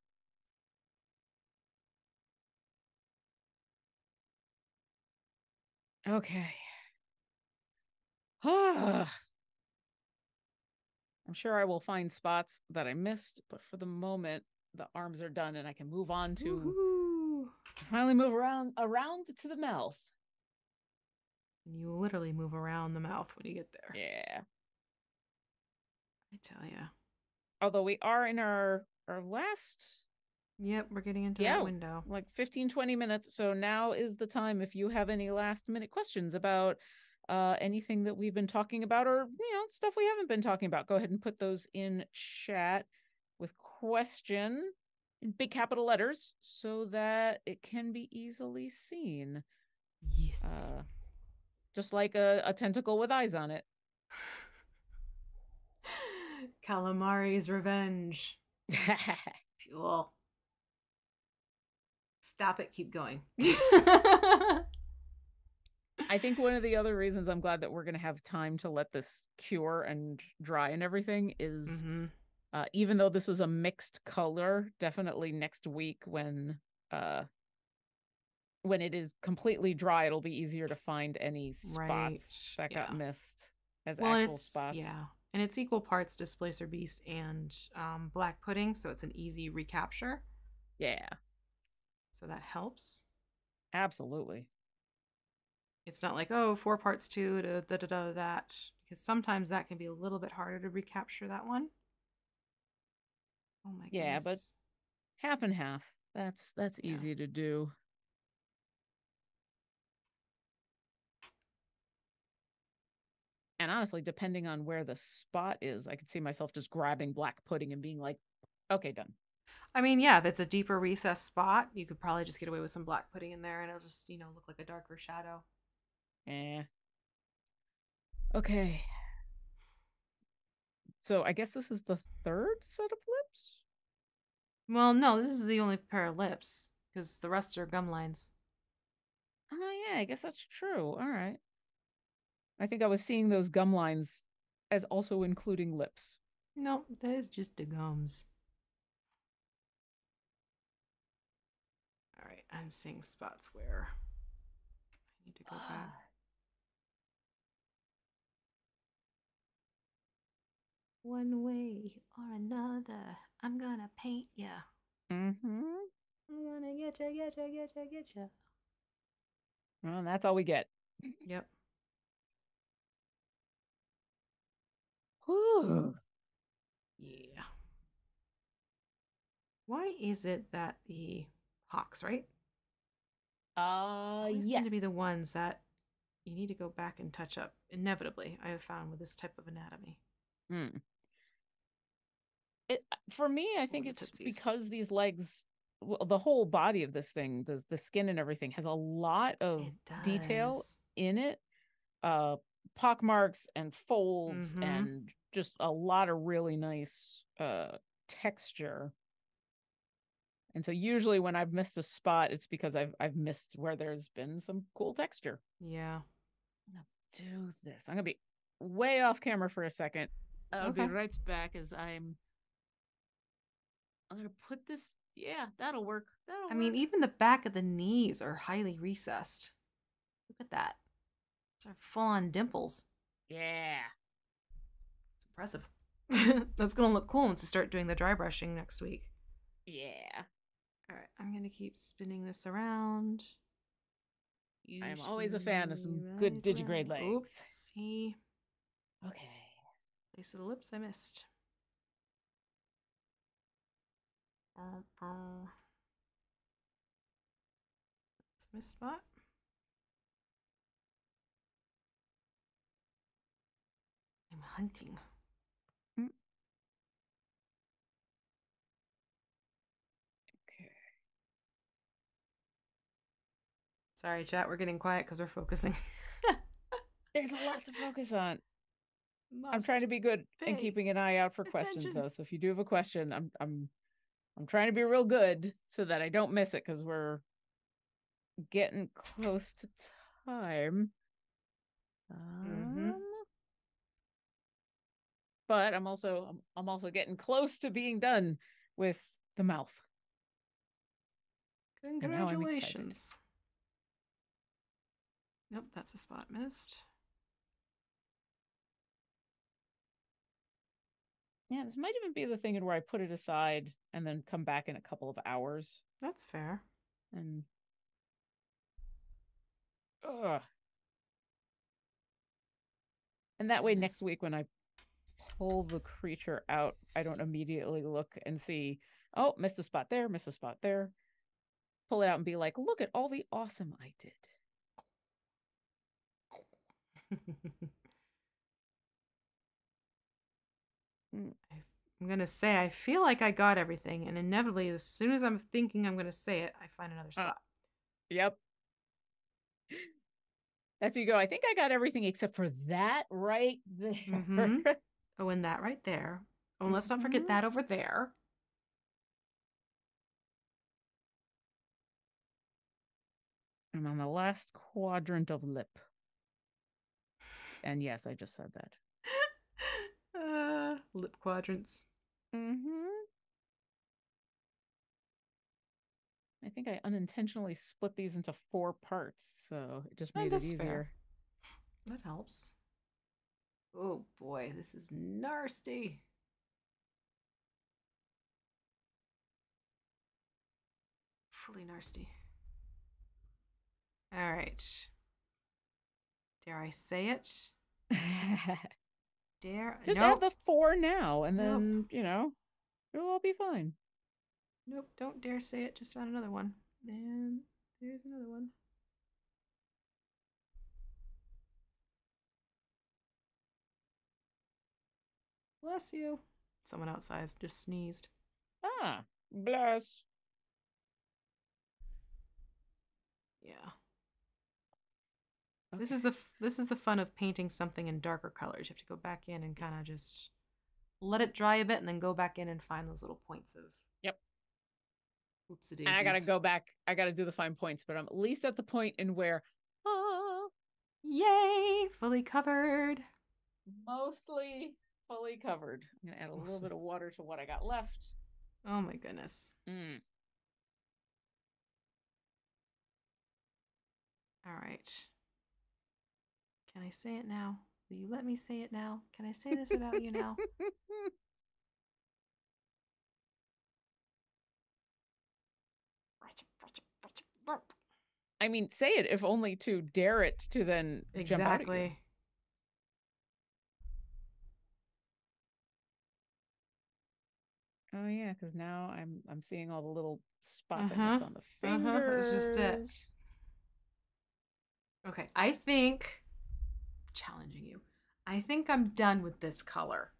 Okay. I'm sure I will find spots that I missed, but for the moment, the arms are done and I can move on to finally move around to the mouth. You literally move around the mouth when you get there. Yeah. I tell ya. Although we are in our last... Yep, we're getting into that window. Like 15, 20 minutes. So now is the time if you have any last minute questions about anything that we've been talking about, or stuff we haven't been talking about. Go ahead and put those in chat with question in big capital letters so that it can be easily seen. Yes. Just like a tentacle with eyes on it. Calamari's revenge. Fuel. Stop it. Keep going. I think one of the other reasons I'm glad that we're going to have time to let this cure and dry and everything is even though this was a mixed color, definitely next week when it is completely dry, it'll be easier to find any spots that got missed as actual spots. Yeah. And it's equal parts Displacer Beast and Black Pudding, so it's an easy recapture. Yeah. So that helps. Absolutely. It's not like, oh, 4 parts 2 to that, because sometimes that can be a little bit harder to recapture that one. Oh my goodness. Yeah, but half and half. That's easy to do. And honestly, depending on where the spot is, I could see myself just grabbing Black Pudding and being like, okay, done. I mean, yeah, if it's a deeper recessed spot, you could probably just get away with some Black Pudding in there and it'll just, look like a darker shadow. Okay. So I guess this is the third set of lips? Well, no, this is the only pair of lips, because the rest are gum lines. Oh, yeah, I guess that's true. All right. I think I was seeing those gum lines as also including lips. No, that is just the gums. All right, I'm seeing spots where I need to go back. One way or another, I'm gonna paint ya. Mm-hmm. I'm gonna get ya, get ya, get ya, get ya. Well, that's all we get. Yep. Whew. Yeah. Why is it that the hawks, right? Always tend Yes. to be the ones that you need to go back and touch up. Inevitably, I have found with this type of anatomy. Hmm. For me, I think Or the it's tootsies. because these legs, well, the whole body of this thing, the skin and everything, has a lot of It detail does. in it. Uh, Pock marks and folds Mm-hmm. and just a lot of really nice texture. And so usually when I've missed a spot, it's because I've missed where there's been some cool texture. Yeah. I'm gonna do this. I'm gonna be way off camera for a second. I'll be Okay. right back as I'm gonna put this. Yeah, that'll work. That'll I mean, work. even the back of the knees are highly recessed. Look at that. Those are full on dimples. Yeah. It's impressive. That's going to look cool once we start doing the dry brushing next week. Yeah. All right, I'm going to keep spinning this around. I am always a fan of some good Right digigrade around. legs. Oops, see? Okay. Place of the lips I missed. It's a missed spot. I'm hunting. Mm. Okay. Sorry, chat, we're getting quiet because we're focusing. There's a lot to focus on. I'm trying Must to be good and pay keeping an eye out for questions attention. though. So if you do have a question, I'm trying to be real good so that I don't miss it because we're getting close to time. Mm-hmm. But I'm also getting close to being done with the mouth. And now I'm excited. Congratulations. Nope, that's a spot missed. Yeah, this might even be the thing where I put it aside and then come back in a couple of hours. That's fair. And ugh. And that way Goodness. next week when I pull the creature out, I don't immediately look and see, oh, missed a spot there, missed a spot there. Pull it out and be like, look at all the awesome I did. Mm. I'm going to say, I feel like I got everything, and inevitably, as soon as I'm thinking I'm going to say it, I find another spot. Yep. That's where you go. I think I got everything except for that right there. Mm-hmm. Oh, and that right there. Oh, and let's not forget that over there. I'm on the last quadrant of lip. And yes, I just said that. Lip quadrants. Mm-hmm. I think I unintentionally split these into 4 parts, so it just made it easier. Fair. That helps. Oh boy, this is nasty. Fully nasty. All right. Dare I say it? Dare? Just nope. add the 4 now, and then, it'll all be fine. Nope, don't dare say it. Just found another one. And there's another one. Bless you. Someone outside just sneezed. Ah, bless. Yeah. Okay. This is the fun of painting something in darker colors. You have to go back in and kind of just let it dry a bit and then go back in and find those little points of Yep. Oopsie And I gotta daisies. go back. I gotta do the fine points, but I'm at least at the point in where, ah, Yay! Fully covered. mostly fully covered. I'm gonna add a little Mostly. bit of water to what I got left. Oh my goodness. Mm. All right. Can I say it now? Will you let me say it now? Can I say this about you now? I mean, say it if only to dare it to then jump out at you. Exactly. Oh yeah, because now I'm seeing all the little spots I Uh-huh. missed on the Uh-huh. That's just it. fingers. Okay, I think challenging you. I think I'm done with this color.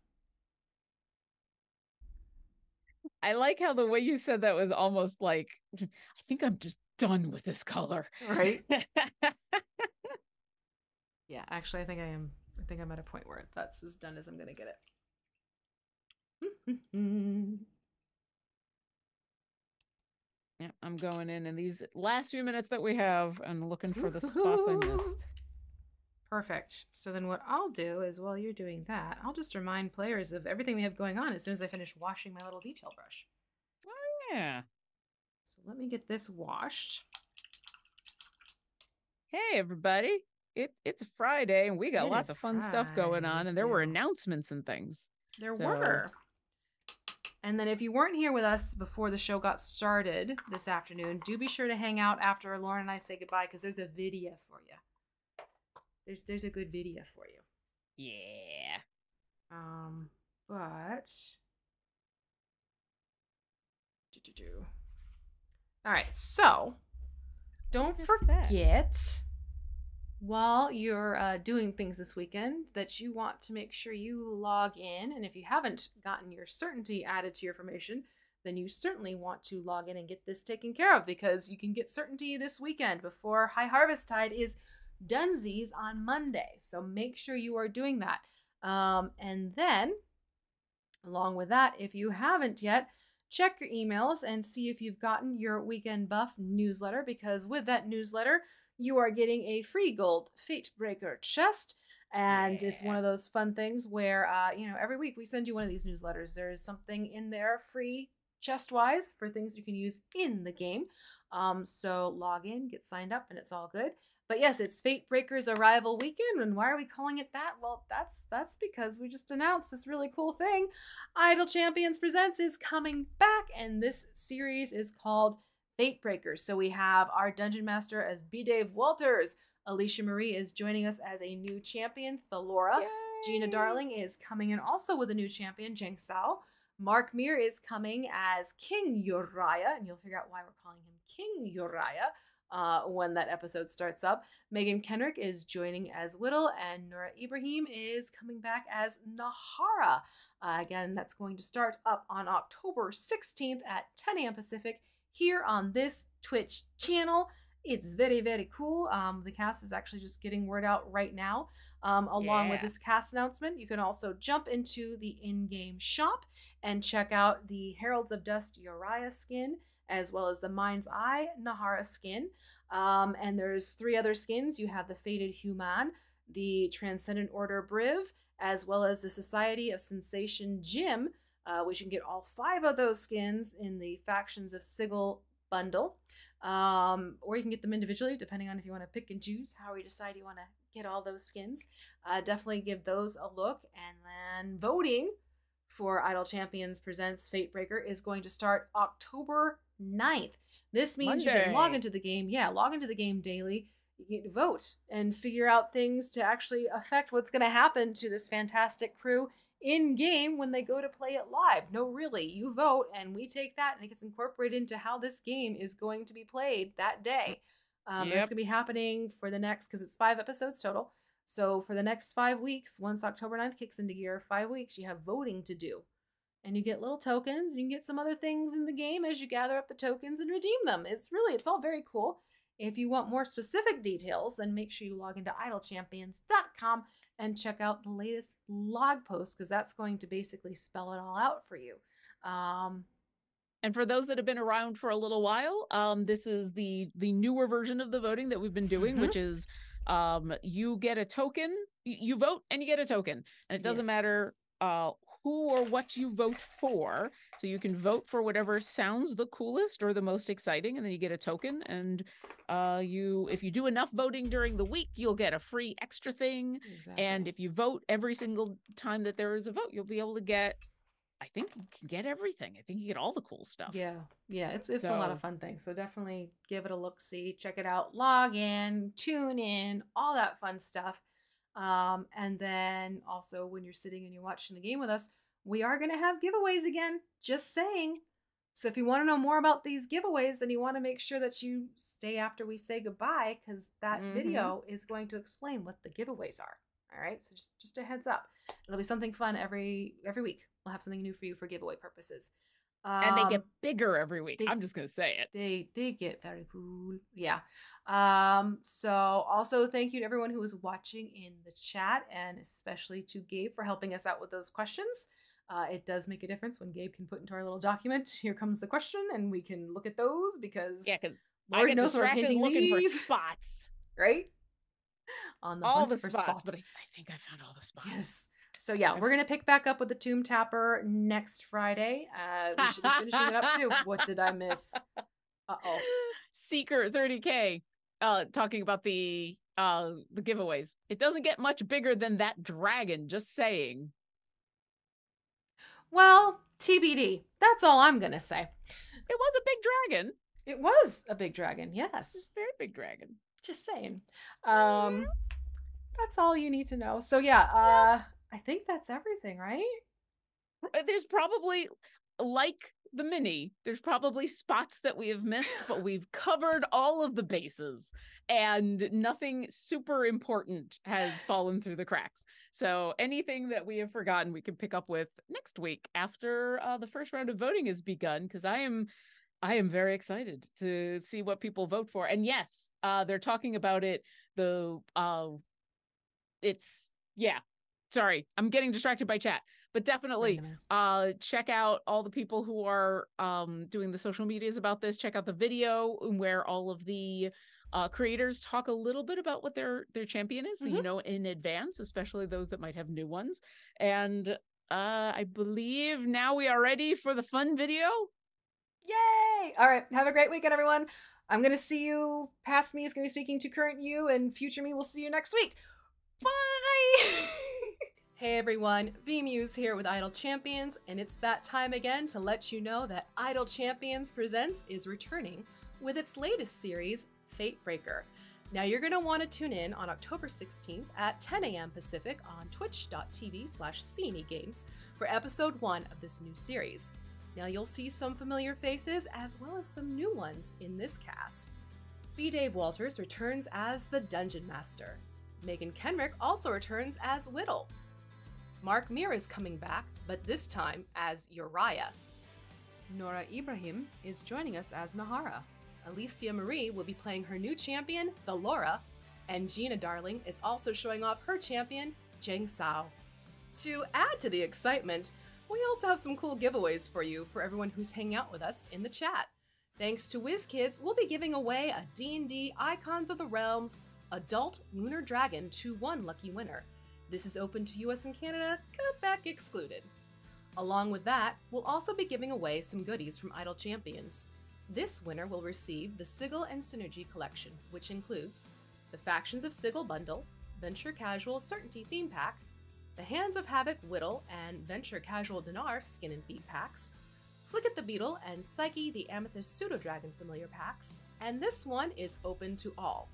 I like how the way you said that was almost like, I think I'm just done with this color. Right? Yeah, actually I think I am. I think I'm at a point where that's as done as I'm gonna get it. Yeah, I'm going in these last few minutes that we have and looking for the spots I missed. Perfect. So then what I'll do is while you're doing that, I'll just remind players of everything we have going on as soon as I finish washing my little detail brush. Oh yeah. So let me get this washed. Hey everybody. It's Friday and we got lots of fun stuff going on, and there were announcements and things. There were. And then if you weren't here with us before the show got started this afternoon, do be sure to hang out after Lauren and I say goodbye, because there's a video for you. There's a good video for you. Yeah. But all right, so don't forget while you're doing things this weekend that you want to make sure you log in. And if you haven't gotten your certainty added to your formation, then you certainly want to log in and get this taken care of, because you can get certainty this weekend before High Harvest Tide is Dunsies on Monday. So make sure you are doing that. And then, along with that, if you haven't yet, check your emails and see if you've gotten your Weekend Buff newsletter, because with that newsletter, you are getting a free gold Fate Breaker chest. And it's one of those fun things where, every week we send you one of these newsletters. There's something in there free chest-wise for things you can use in the game. So log in, get signed up, and it's all good. But yes, it's Fate Breaker's Arrival Weekend, and why are we calling it that? Well, that's because we just announced this really cool thing. Idle Champions Presents is coming back, and this series is called Fate Breakers. So we have our Dungeon Master as B. Dave Walters. Alicia Marie is joining us as a new champion, Thalora. Yay! Gina Darling is coming in also with a new champion, Jeng Sao. Mark Meir is coming as King Uriah, and you'll figure out why we're calling him King Uriah when that episode starts up. Megan Kenrick is joining as Whittle, and Nora Ibrahim is coming back as Nahara. Again, that's going to start up on October 16th at 10 a.m. Pacific here on this Twitch channel. It's very, very cool. The cast is actually just getting word out right now. Along with this cast announcement, you can also jump into the in-game shop and check out the Heralds of Dust Uriah skin, as well as the Mind's Eye Nahara skin. And there's 3 other skins. You have the Fated Human, the Transcendent Order Briv, as well as the Society of Sensation Jim, which you can get all 5 of those skins in the Factions of Sigil bundle. Or you can get them individually, depending on if you want to pick and choose how you decide you want to get all those skins. Definitely give those a look. And then voting for Idle Champions Presents Fate Breaker is going to start October 9th. This means Monday. You can log into the game. Yeah, log into the game daily. You get to vote and figure out things to actually affect what's going to happen to this fantastic crew in game when they go to play it live. No, really, you vote and we take that and it gets incorporated into how this game is going to be played that day. It's going to be happening for the next, because it's 5 episodes total. So for the next 5 weeks, once October 9th kicks into gear, 5 weeks, you have voting to do. And you get little tokens. You can get some other things in the game as you gather up the tokens and redeem them. It's all very cool. If you want more specific details, then make sure you log into idlechampions.com and check out the latest blog post, because that's going to basically spell it all out for you. And for those that have been around for a little while, this is the newer version of the voting that we've been doing, which is you get a token, you vote and you get a token, and it doesn't matter who or what you vote for. So you can vote for whatever sounds the coolest or the most exciting, and then you get a token. And if you do enough voting during the week, you'll get a free extra thing. Exactly. And if you vote every single time that there is a vote, you'll be able to get, I think you can get everything. I think you get all the cool stuff. Yeah. It's a lot of fun things. So definitely give it a look, see, check it out, log in, tune in, all that fun stuff. And then also when you're sitting and you're watching the game with us, we are going to have giveaways again. Just saying. So if you want to know more about these giveaways, then you want to make sure that you stay after we say goodbye, because that video is going to explain what the giveaways are. All right. So just a heads up. It'll be something fun every week. We'll have something new for you for giveaway purposes. And they get bigger every week. I'm just going to say it. They get very cool. Yeah. So also thank you to everyone who was watching in the chat, and especially to Gabe for helping us out with those questions. It does make a difference when Gabe can put into our little document, here comes the question, and we can look at those, because I get distracted looking for spots. Right? On all the spots, but I think I found all the spots. Yes. So yeah, we're going to pick back up with the Tomb Tapper next Friday. We should be finishing it up too. What did I miss? Uh-oh. Seeker 30K talking about the giveaways. It doesn't get much bigger than that dragon, just saying. Well, TBD. That's all I'm going to say. It was a big dragon. It was a big dragon, yes. It's a very big dragon. Just saying. That's all you need to know. So yeah, I think that's everything, right? There's probably, like the mini, there's probably spots that we have missed, but we've covered all of the bases, and nothing super important has fallen through the cracks. So anything that we have forgotten, we can pick up with next week after the first round of voting has begun, because I am very excited to see what people vote for. And yes, they're talking about it. Sorry, I'm getting distracted by chat, but definitely check out all the people who are doing the social medias about this. Check out the video where all of the creators talk a little bit about what their champion is, so you know in advance, especially those that might have new ones. And I believe now we are ready for the fun video. Yay! All right, have a great weekend, everyone. I'm going to see you. Past me is going to be speaking to current you, and future me will see you next week. Bye! Hey everyone, VMuse here with Idle Champions, and it's that time again to let you know that Idle Champions Presents is returning with its latest series, Fate Breaker. Now you're going to want to tune in on October 16th at 10 a.m. Pacific on twitch.tv/CNEgames for episode 1 of this new series. Now you'll see some familiar faces as well as some new ones in this cast. B. Dave Walters returns as the Dungeon Master. Megan Kenrick also returns as Whittle. Mark Mir is coming back, but this time as Uriah. Nora Ibrahim is joining us as Nahara. Alicia Marie will be playing her new champion, the Laura, and Gina Darling is also showing off her champion, Jeng Sao. To add to the excitement, we also have some cool giveaways for you for everyone who's hanging out with us in the chat. Thanks to WizKids, we'll be giving away a D&D Icons of the Realms Adult Lunar Dragon to one lucky winner. This is open to US and Canada, Quebec excluded. Along with that, we'll also be giving away some goodies from Idle Champions. This winner will receive the Sigil and Synergy collection, which includes the Factions of Sigil bundle, Venture Casual Certainty theme pack, the Hands of Havoc Whittle and Venture Casual Dinar skin and feet packs, Flick at the Beetle and Psyche the Amethyst Pseudo-Dragon familiar packs, and this one is open to all.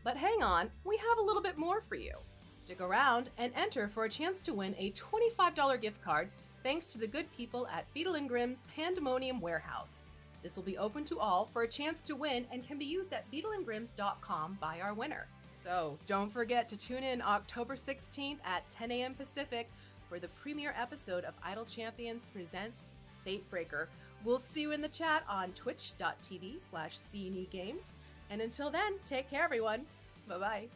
But hang on, we have a little bit more for you. Stick around and enter for a chance to win a $25 gift card thanks to the good people at Beetle & Grimm's Pandemonium Warehouse. This will be open to all for a chance to win and can be used at beetleandgrims.com by our winner. So don't forget to tune in October 16th at 10 a.m. Pacific for the premiere episode of Idle Champions Presents Fate Breaker. We'll see you in the chat on twitch.tv/CNEgames. And until then, take care everyone. Bye-bye.